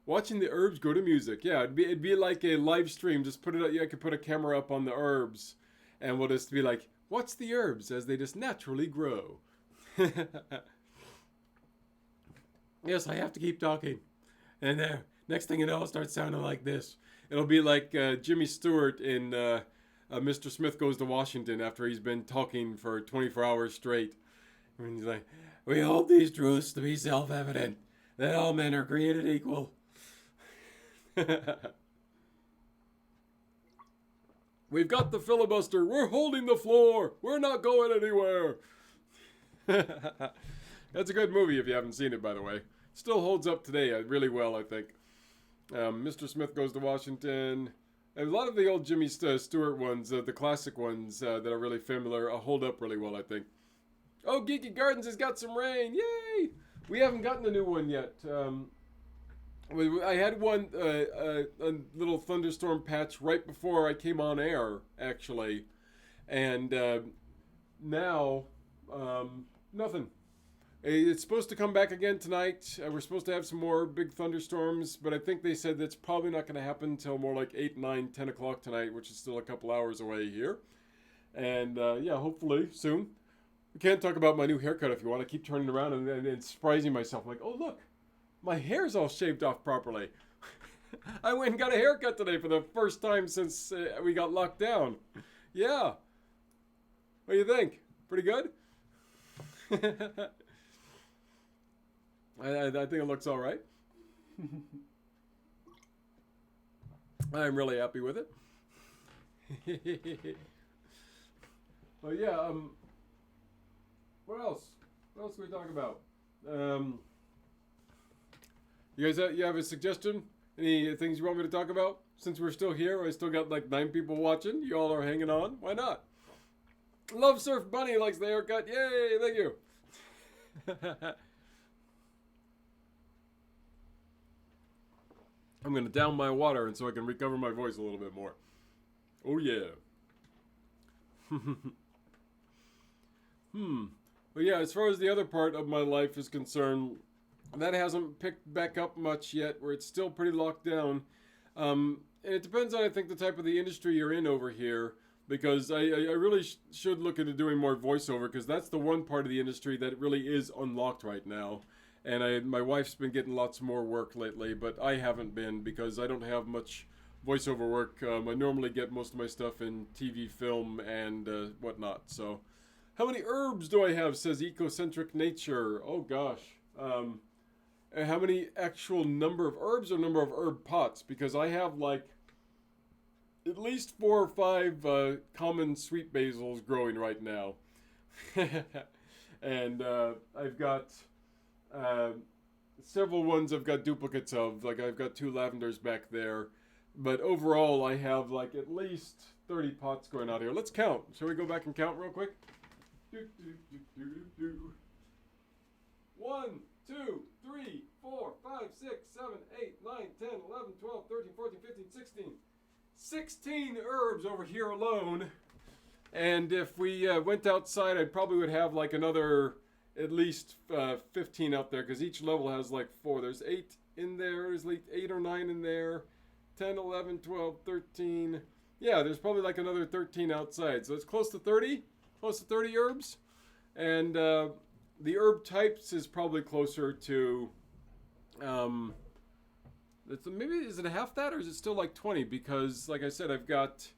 Watching the herbs go to music. Yeah, it'd be like a live stream. Just put it up. I could put a camera up on the herbs, and we'll just be like, watch the herbs as they just naturally grow. Yes, I have to keep talking. And next thing you know, it'll start sounding like this. It'll be like Jimmy Stewart in Mr. Smith Goes to Washington after he's been talking for 24 hours straight. And he's like, we hold these truths to be self-evident, that all men are created equal. We've got the filibuster. We're holding the floor. We're not going anywhere. That's a good movie if you haven't seen it, by the way. Still holds up today really well, I think. Mr. Smith Goes to Washington. A lot of the old Jimmy Stewart ones, the classic ones that are really familiar, hold up really well, I think. Oh, Geeky Gardens has got some rain. Yay! We haven't gotten a new one yet. I had one, a little thunderstorm patch right before I came on air, actually. And now, nothing. It's supposed to come back again tonight. We're supposed to have some more big thunderstorms, but I think they said that's probably not going to happen until more like 8, 9, 10 o'clock tonight, which is still a couple hours away here. And yeah, hopefully soon. We can't talk about my new haircut if you want. I keep turning around and surprising myself. Like, oh, look, my hair's all shaved off properly. I went and got a haircut today for the first time since we got locked down. Yeah. What do you think? Pretty good? I think it looks all right. I'm really happy with it. Well, yeah. What else? What else can we talk about? You guys you have a suggestion? Any things you want me to talk about? Since we're still here, I still got like 9 people watching. You all are hanging on. Why not? Love Surf Bunny likes the haircut. Yay! Thank you. I'm gonna down my water and so I can recover my voice a little bit more. Oh yeah. But yeah, as far as the other part of my life is concerned, that hasn't picked back up much yet, where it's still pretty locked down. And it depends on, I think, the type of the industry you're in over here, because I really should look into doing more voiceover, because that's the one part of the industry that really is unlocked right now. And my wife's been getting lots more work lately, but I haven't been, because I don't have much voiceover work. I normally get most of my stuff in TV, film, and whatnot. So, how many herbs do I have, says Ecocentric Nature? Oh gosh. How many actual number of herbs or number of herb pots? Because I have like at least 4 or 5 common sweet basils growing right now. And I've got several ones I've got duplicates of. Like I've got 2 lavenders back there. But overall I have like at least 30 pots going out here. Let's count. Shall we go back and count real quick? 1, 2, 3, 4, 5, 6, 7, 8, 9, 10, 11, 12, 13, 14, 15, 16. 16 herbs over here alone. And if we went outside, I probably would have like another at least 15 out there, because each level has like 4. There's 8 in there. There's like 8 or 9 in there. 10, 11, 12, 13. Yeah, there's probably like another 13 outside. So it's close to 30. Close to 30 herbs. And the herb types is probably closer to, maybe is it a half that, or is it still like 20? Because like I said, I've got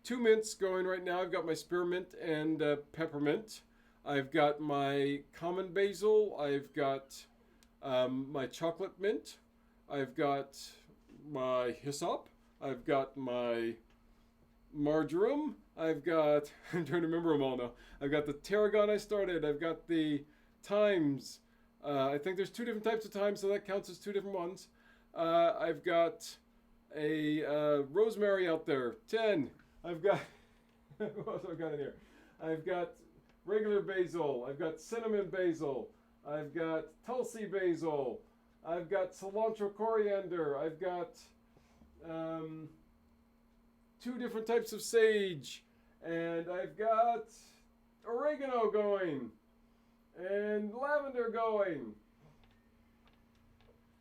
2 mints going right now. I've got my spearmint and peppermint. I've got my common basil. I've got my chocolate mint. I've got my hyssop. I've got my marjoram. I've got, I'm trying to remember them all now. I've got the tarragon I started. I've got the thymes. I think there's 2 different types of thyme, so that counts as 2 different ones. I've got a rosemary out there, 10. I've got, what else have I got in here? I've got regular basil. I've got cinnamon basil. I've got tulsi basil. I've got cilantro coriander. I've got 2 different types of sage. And I've got oregano going. And lavender going.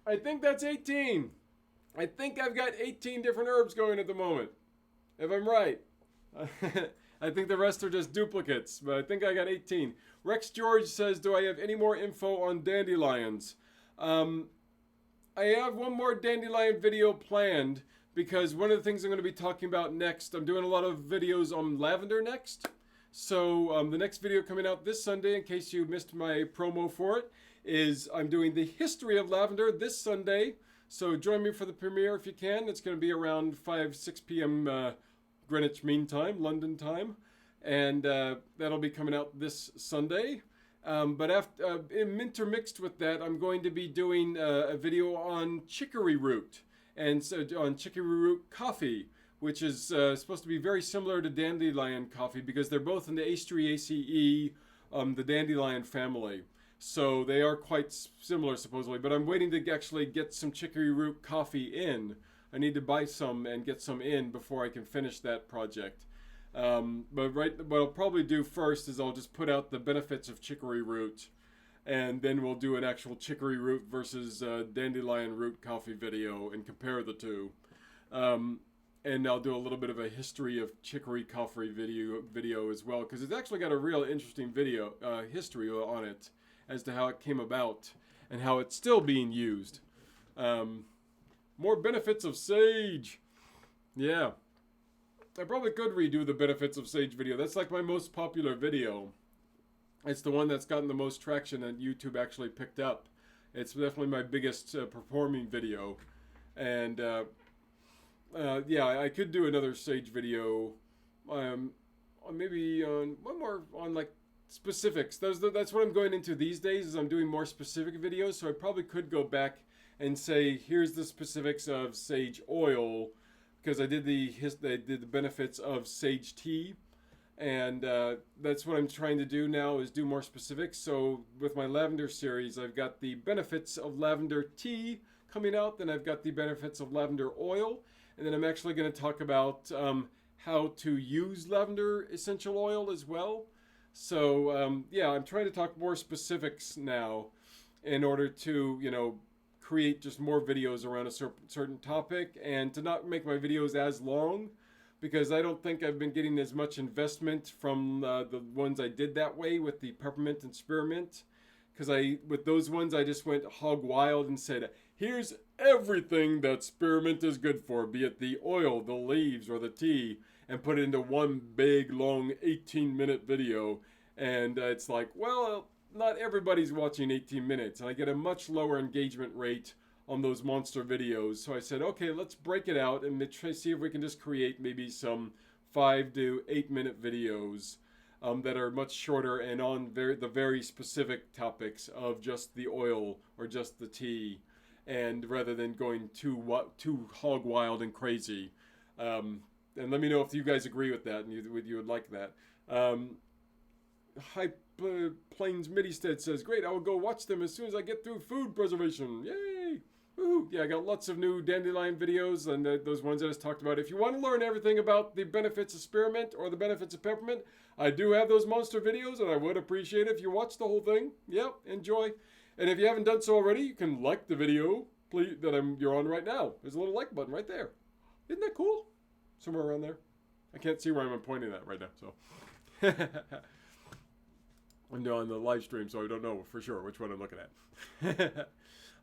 I think that's 18. I think I've got 18 different herbs going at the moment. If I'm right. I think the rest are just duplicates, but I think I got 18. Rex George says, do I have any more info on dandelions? I have one more dandelion video planned, because one of the things I'm going to be talking about next, I'm doing a lot of videos on lavender next. So the next video coming out this Sunday, in case you missed my promo for it, is I'm doing the history of lavender this Sunday. So join me for the premiere if you can. It's going to be around 6 p.m. Greenwich Mean Time, London time. And that'll be coming out this Sunday. But intermixed with that, I'm going to be doing a video on chicory root. And so on chicory root coffee, which is supposed to be very similar to dandelion coffee, because they're both in the Asteraceae, the dandelion family. So they are quite similar, supposedly. But I'm waiting to actually get some chicory root coffee in. I need to buy some and get some in before I can finish that project. But what I'll probably do first is I'll just put out the benefits of chicory root, and then we'll do an actual chicory root versus dandelion root coffee video and compare the 2. And I'll do a little bit of a history of chicory coffee video as well, because it's actually got a real interesting history on it as to how it came about and how it's still being used. More benefits of sage. Yeah. I probably could redo the benefits of sage video. That's like my most popular video. It's the one that's gotten the most traction that YouTube actually picked up. It's definitely my biggest performing video. And yeah, I could do another sage video. Maybe one more on like specifics. That's what I'm going into these days. Is I'm doing more specific videos. So I probably could go back and say, here's the specifics of sage oil, because I did the benefits of sage tea, and that's what I'm trying to do now, is do more specifics. So with my lavender series, I've got the benefits of lavender tea coming out, then I've got the benefits of lavender oil, and then I'm actually going to talk about how to use lavender essential oil as well. So yeah, I'm trying to talk more specifics now in order to, create just more videos around a certain topic, and to not make my videos as long, because I don't think I've been getting as much investment from the ones I did that way with the peppermint and spearmint. Because with those ones, I just went hog wild and said, here's everything that spearmint is good for, be it the oil, the leaves, or the tea, and put it into one big, long, 18-minute video. And it's like, well, not everybody's watching 18 minutes, and I get a much lower engagement rate on those monster videos. So I said, okay, let's break it out and see if we can just create maybe some 5 to 8 minute videos that are much shorter and on the very specific topics of just the oil or just the tea, and rather than going too hog wild and crazy. And let me know if you guys agree with that and you would like that. High Plains Middystead says, great, I will go watch them as soon as I get through food preservation. Yay! Woo! Yeah, I got lots of new dandelion videos, and those ones I just talked about. If you want to learn everything about the benefits of spearmint or the benefits of peppermint, I do have those monster videos, and I would appreciate it if you watch the whole thing. Yep, enjoy. And if you haven't done so already, you can like the video that you're on right now. There's a little like button right there. Isn't that cool? Somewhere around there. I can't see where I'm pointing at right now, so. I'm on the live stream, so I don't know for sure which one I'm looking at.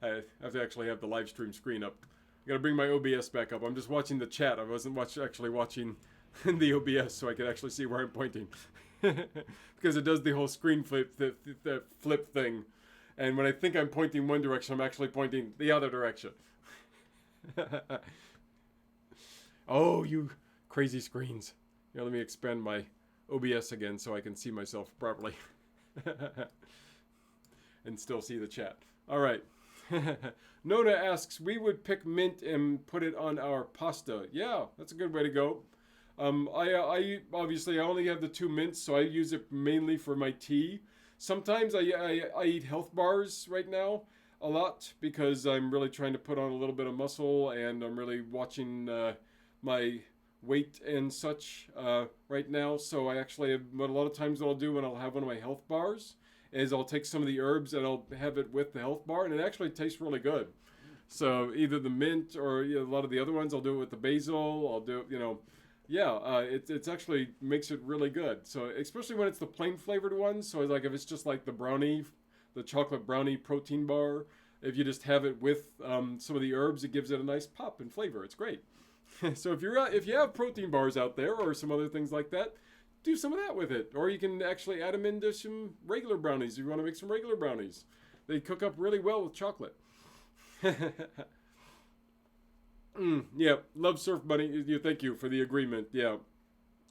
I have to actually have the live stream screen up. I gotta bring my OBS back up. I'm just watching the chat. I wasn't actually watching the OBS, so I could actually see where I'm pointing. Because it does the whole screen flip, the flip thing. And when I think I'm pointing one direction, I'm actually pointing the other direction. Oh, you crazy screens. Here, let me expand my OBS again so I can see myself properly. And still see the chat. All right. Nona asks, we would pick mint and put it on our pasta. Yeah, that's a good way to go. I obviously I only have the 2 mints, so I use it mainly for my tea. Sometimes I eat health bars right now a lot, because I'm really trying to put on a little bit of muscle, and I'm really watching my weight and such right now. So I actually have, but a lot of times what I'll do when I'll have one of my health bars is I'll take some of the herbs and I'll have it with the health bar, and it actually tastes really good. So either the mint or a lot of the other ones, I'll do it with the basil. I'll do it, it's actually makes it really good. So especially when it's the plain flavored ones. So like if it's just like the chocolate brownie protein bar, if you just have it with some of the herbs, it gives it a nice pop and flavor. It's great. So if you have protein bars out there or some other things like that, do some of that with it. Or you can actually add them into some regular brownies if you want to make some regular brownies. They cook up really well with chocolate. Yeah, love Surf Bunny. Thank you for the agreement. Yeah.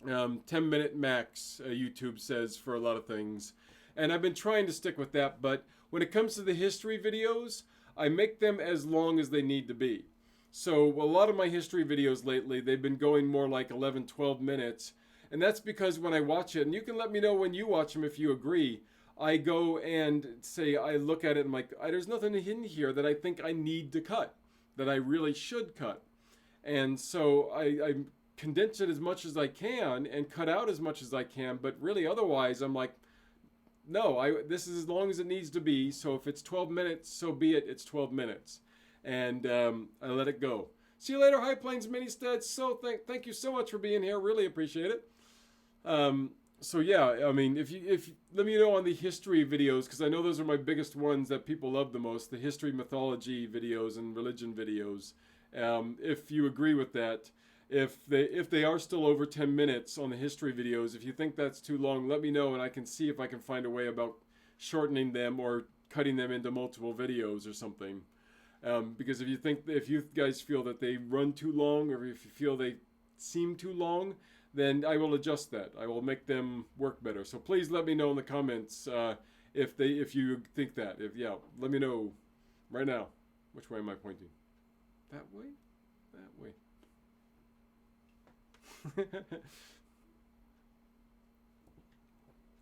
10-minute max, YouTube says, for a lot of things. And I've been trying to stick with that, but when it comes to the history videos, I make them as long as they need to be. So a lot of my history videos lately, they've been going more like 11, 12 minutes. And that's because when I watch it, and you can let me know when you watch them if you agree, I go and say, I look at it and I'm like, there's nothing in here that I think I need to cut, that I really should cut. And so I condense it as much as I can and cut out as much as I can. But really otherwise, I'm like, no, this is as long as it needs to be. So if it's 12 minutes, so be it. It's 12 minutes. And I let it go. See you later, High Plains Middystead. So thank you so much for being here. Really appreciate it. So yeah, I mean, if let me know on the history videos, because I know those are my biggest ones that people love the most, the history, mythology videos and religion videos. If you agree with that, if they are still over 10 minutes on the history videos, if you think that's too long, let me know and I can see if I can find a way about shortening them or cutting them into multiple videos or something. Because if you guys feel that they run too long, or if you feel they seem too long, then I will adjust that. I will make them work better. So please let me know in the comments if you think that. If yeah, let me know right now. Which way am I pointing? That way? That way.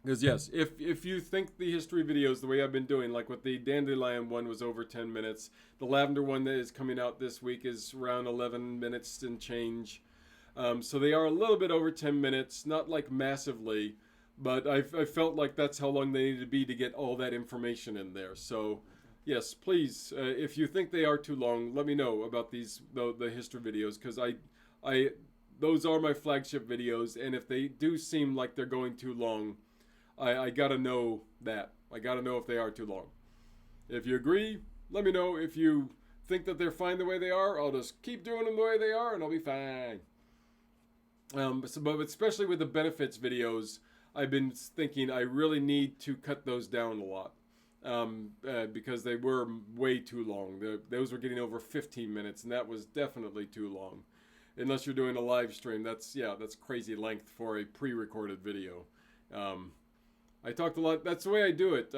Because yes, if you think the history videos the way I've been doing, like with the dandelion one was over 10 minutes, the lavender one that is coming out this week is around 11 minutes and change. So they are a little bit over 10 minutes, not like massively, but I felt like that's how long they needed to be to get all that information in there. So yes, please, if you think they are too long, let me know about the history videos, because I those are my flagship videos, and if they do seem like they're going too long, I gotta know that. I gotta know if they are too long. If you agree, let me know. If you think that they're fine the way they are, I'll just keep doing them the way they are and I'll be fine. But especially with the benefits videos, I've been thinking I really need to cut those down a lot. Because they were way too long. Those were getting over 15 minutes, and that was definitely too long. Unless you're doing a live stream, that's crazy length for a pre-recorded video. I talked a lot. That's the way I do it.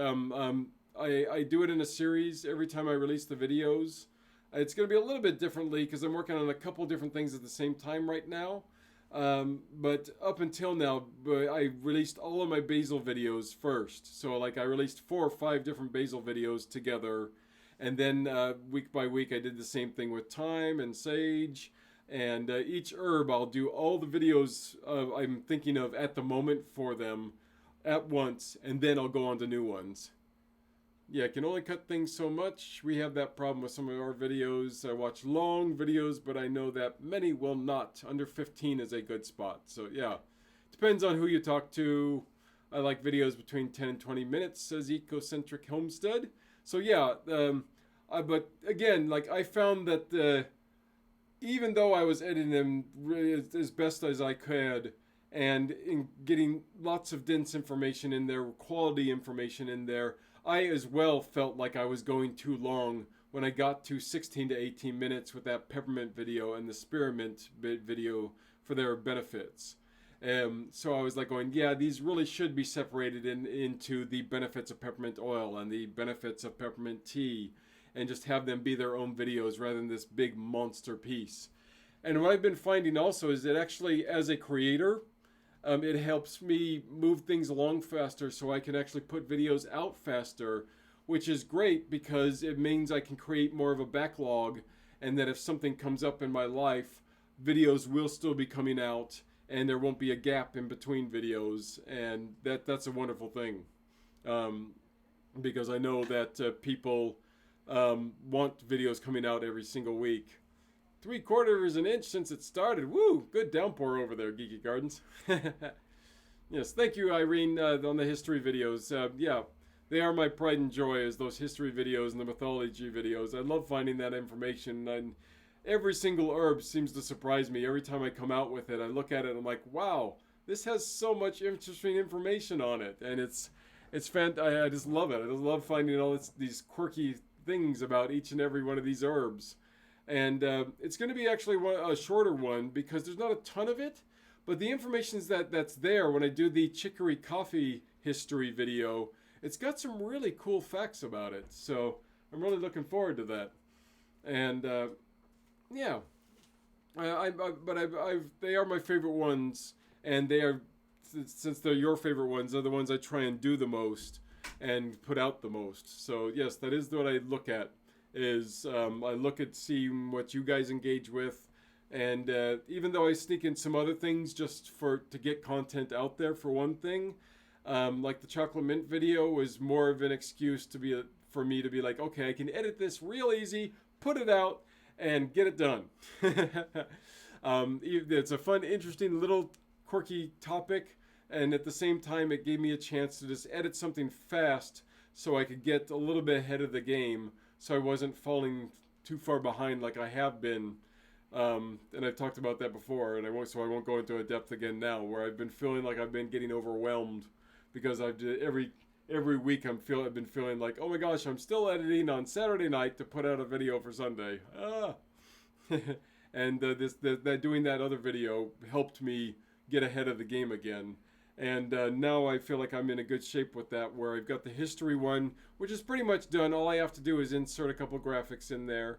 I do it in a series every time I release the videos. It's going to be a little bit differently because I'm working on a couple different things at the same time right now. But up until now, I released all of my basil videos first. So like I released 4 or 5 different basil videos together. And then week by week I did the same thing with thyme and sage. And each herb I'll do all the videos I'm thinking of at the moment for them at once, and then I'll go on to new ones. Yeah, I can only cut things so much. We have that problem with some of our videos. I watch long videos, but I know that many will not. Under 15 is a good spot. So yeah, depends on who you talk to. I like videos between 10 and 20 minutes, says Ecocentric Homestead. So yeah, but again, like I found that even though I was editing them really as best as I could, and in getting lots of dense information in there, quality information in there, I as well felt like I was going too long when I got to 16 to 18 minutes with that peppermint video and the spearmint video for their benefits. So I was like going, yeah, these really should be separated into the benefits of peppermint oil and the benefits of peppermint tea, and just have them be their own videos rather than this big monster piece. And what I've been finding also is that actually as a creator, it helps me move things along faster so I can actually put videos out faster, which is great because it means I can create more of a backlog, and that if something comes up in my life, videos will still be coming out and there won't be a gap in between videos, and that's a wonderful thing. Because I know that people want videos coming out every single week. 3/4 an inch since it started. Woo! Good downpour over there, Geeky Gardens. Yes, thank you, Irene, on the history videos. Yeah, they are my pride and joy, is those history videos and the mythology videos. I love finding that information, and every single herb seems to surprise me. Every time I come out with it, I look at it and I'm like, wow, this has so much interesting information on it. And it's I just love it. I just love finding all these quirky things about each and every one of these herbs. And it's going to be actually a shorter one because there's not a ton of it. But the information that's there when I do the chicory coffee history video, it's got some really cool facts about it. So I'm really looking forward to that. And yeah, they are my favorite ones. And they are, since they're your favorite ones, they're the ones I try and do the most and put out the most. So yes, that is what I look at. I look at seeing what you guys engage with, and even though I sneak in some other things just to get content out there for one thing, like the chocolate mint video was more of an excuse for me to be like, okay, I can edit this real easy, put it out, and get it done. It's a fun, interesting, little quirky topic, and at the same time it gave me a chance to just edit something fast so I could get a little bit ahead of the game, so I wasn't falling too far behind like I have been. And I've talked about that before, and I won't go into a depth again now, where I've been feeling like I've been getting overwhelmed because every week I've been feeling like, oh my gosh, I'm still editing on Saturday night to put out a video for Sunday. And doing that other video helped me get ahead of the game again. And now I feel like I'm in a good shape with that, where I've got the history one, which is pretty much done. All I have to do is insert a couple graphics in there.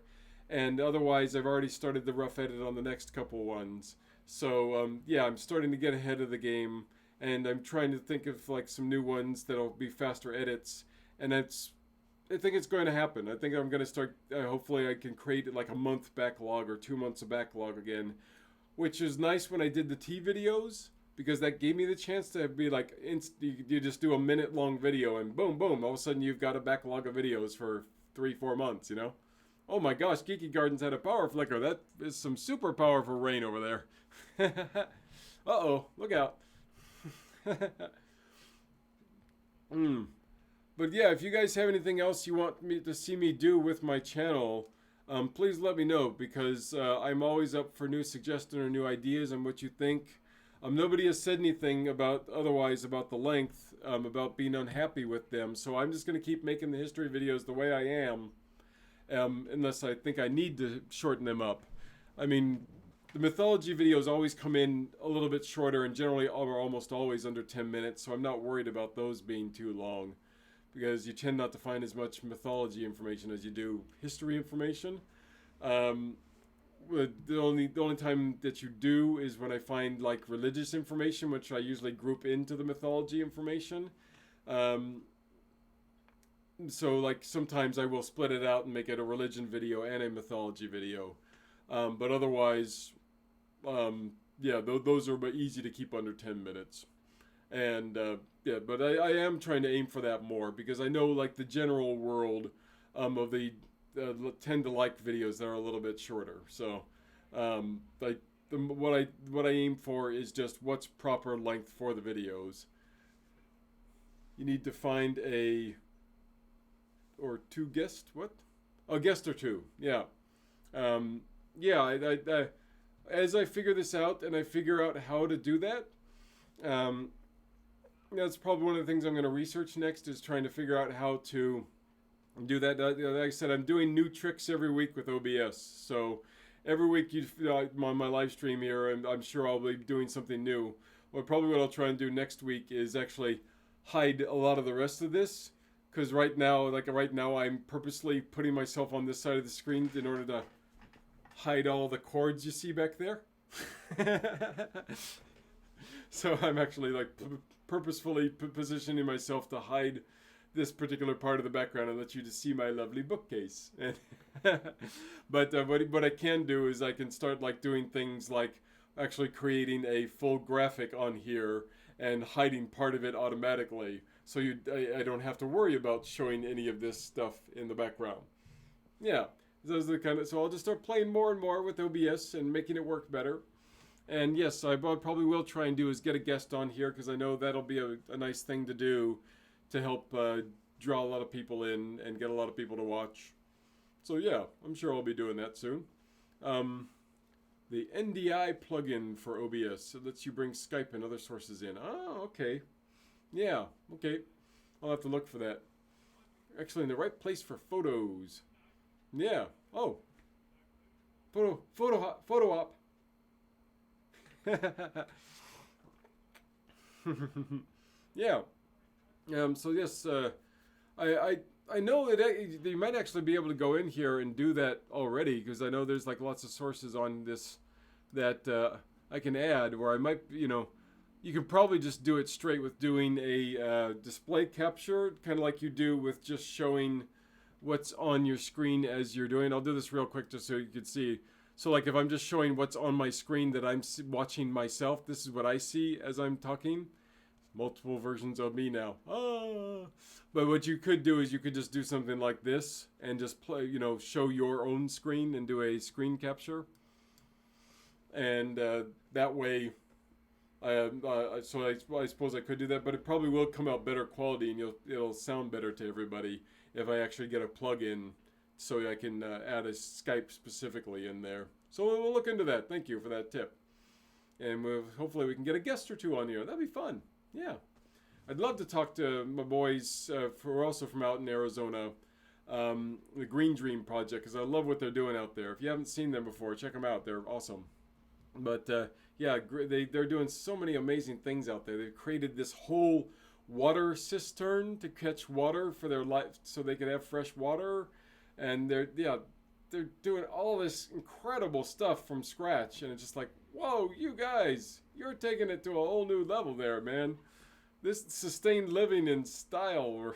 And otherwise, I've already started the rough edit on the next couple ones. So, yeah, I'm starting to get ahead of the game. And I'm trying to think of like some new ones that'll be faster edits. And I think it's going to happen. I think I'm going to start, hopefully I can create like a month backlog or 2 months of backlog again. Which is nice when I did the T videos, because that gave me the chance to be like, you just do a minute-long video and boom, boom, all of a sudden you've got a backlog of videos for 3-4 months, you know? Oh my gosh, Geeky Gardens had a power flicker. That is some super powerful rain over there. Uh-oh, look out. But yeah, if you guys have anything else you want me to see me do with my channel, please let me know, because I'm always up for new suggestions or new ideas on what you think. Nobody has said anything about the length, about being unhappy with them, so I'm just going to keep making the history videos the way I am, unless I think I need to shorten them up. I mean, the mythology videos always come in a little bit shorter and generally are almost always under 10 minutes, so I'm not worried about those being too long, because you tend not to find as much mythology information as you do history information. The only time that you do is when I find like religious information, which I usually group into the mythology information. So like sometimes I will split it out and make it a religion video and a mythology video. But otherwise, yeah, those are easy to keep under 10 minutes. And yeah, but I am trying to aim for that more, because I know like the general world of the tend to like videos that are a little bit shorter. So like what I aim for is just what's proper length for the videos. You need to find a two guest, what? A guest or two, yeah. Yeah, I as I figure this out and I figure out how to do that, that's probably one of the things I'm going to research next, is trying to figure out how to do that. Like I said, I'm doing new tricks every week with OBS. So every week on my live stream here, and I'm sure I'll be doing something new. Well, probably what I'll try and do next week is actually hide a lot of the rest of this. Because right now I'm purposely putting myself on this side of the screen in order to hide all the cords you see back there. So I'm actually like purposefully positioning myself to hide this particular part of the background and let you just see my lovely bookcase. But what I can do is I can start like doing things like actually creating a full graphic on here and hiding part of it automatically, so I don't have to worry about showing any of this stuff in the background. Yeah, those are the kind of, so I'll just start playing more and more with OBS and making it work better. And yes, I probably will try and do is get a guest on here, because I know that'll be a nice thing to do to help draw a lot of people in and get a lot of people to watch. So yeah, I'm sure I'll be doing that soon. The NDI plugin for OBS, it lets you bring Skype and other sources in. Oh, okay. Yeah, okay. I'll have to look for that. Actually, in the right place for photos. Yeah. Oh. Photo op. Yeah. So yes, I know that you might actually be able to go in here and do that already, because I know there's like lots of sources on this that I can add, where I might, you could probably just do it straight with doing a display capture, kind of like you do with just showing what's on your screen as you're doing. I'll do this real quick just so you can see. So like if I'm just showing what's on my screen that I'm watching myself, this is what I see as I'm talking. Multiple versions of me now. Ah. But what you could do is you could just do something like this and just play, show your own screen and do a screen capture. And that way, so I suppose I could do that, but it probably will come out better quality, and it'll sound better to everybody if I actually get a plug-in so I can add a Skype specifically in there. So we'll look into that. Thank you for that tip. And hopefully we can get a guest or two on here. That'd be fun. Yeah. I'd love to talk to my boys who are also from out in Arizona, the Green Dream Project, because I love what they're doing out there. If you haven't seen them before, check them out. They're awesome. But yeah, they're doing so many amazing things out there. They've created this whole water cistern to catch water for their life, so they can have fresh water, and they're doing all this incredible stuff from scratch, and it's just like, whoa, you guys, you're taking it to a whole new level there, man. This sustained living in style, or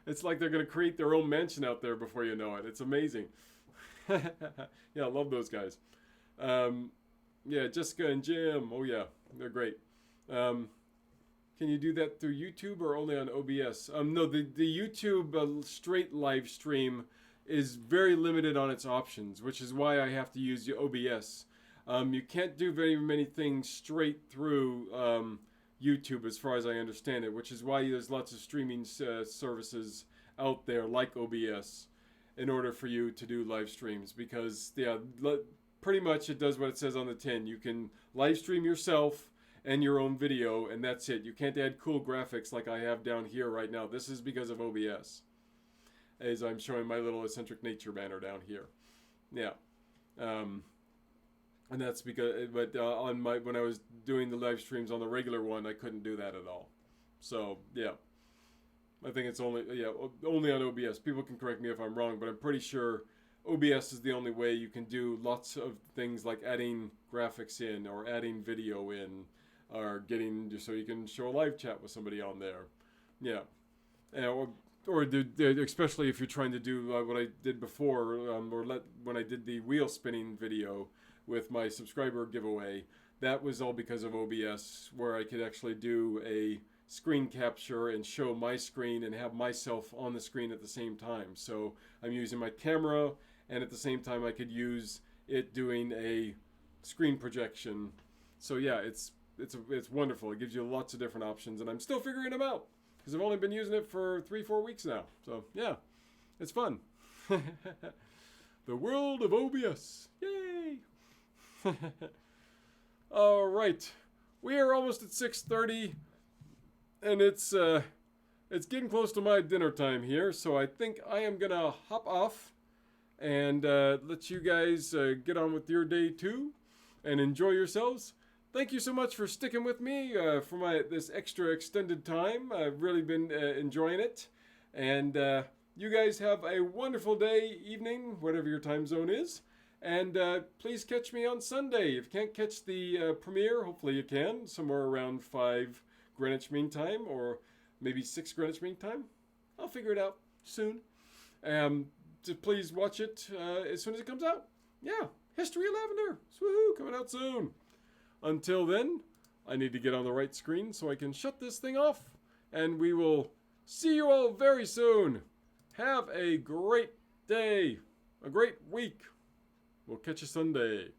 it's like they're gonna create their own mansion out there before you know it. It's amazing. Yeah, I love those guys. Um, yeah, Jessica and Jim. Oh yeah, they're great. Um, can you do that through YouTube or only on OBS? No, the YouTube straight live stream is very limited on its options, which is why I have to use the OBS. You can't do very many things straight through YouTube, as far as I understand it, which is why there's lots of streaming services out there like OBS in order for you to do live streams, because yeah, pretty much it does what it says on the tin. You can live stream yourself and your own video, and that's it. You can't add cool graphics like I have down here right now. This is because of OBS, as I'm showing my little eccentric nature banner down here. Yeah. And that's because, but on my, when I was doing the live streams on the regular one, I couldn't do that at all. So yeah, I think it's only on OBS. People can correct me if I'm wrong, but I'm pretty sure OBS is the only way you can do lots of things like adding graphics in, or adding video in, or getting just so you can show a live chat with somebody on there. Yeah, or especially if you're trying to do what I did before, when I did the wheel spinning video with my subscriber giveaway. That was all because of OBS, where I could actually do a screen capture and show my screen and have myself on the screen at the same time. So I'm using my camera, and at the same time I could use it doing a screen projection. So yeah, it's wonderful. It gives you lots of different options, and I'm still figuring them out because I've only been using it for 3-4 weeks now. So yeah, it's fun. The world of OBS. Yay! All right, we are almost at 6:30, and it's getting close to my dinner time here. So I think I am gonna hop off and let you guys get on with your day too, and enjoy yourselves. Thank you so much for sticking with me for this extra extended time. I've really been enjoying it, and you guys have a wonderful day, evening, whatever your time zone is. And please catch me on Sunday. If you can't catch the premiere, hopefully you can, somewhere around 5 Greenwich Mean Time, or maybe 6 Greenwich Mean Time. I'll figure it out soon. Just please watch it as soon as it comes out. Yeah, History of Lavender. Woohoo, coming out soon. Until then, I need to get on the right screen so I can shut this thing off. And we will see you all very soon. Have a great day, a great week. We'll catch you Sunday.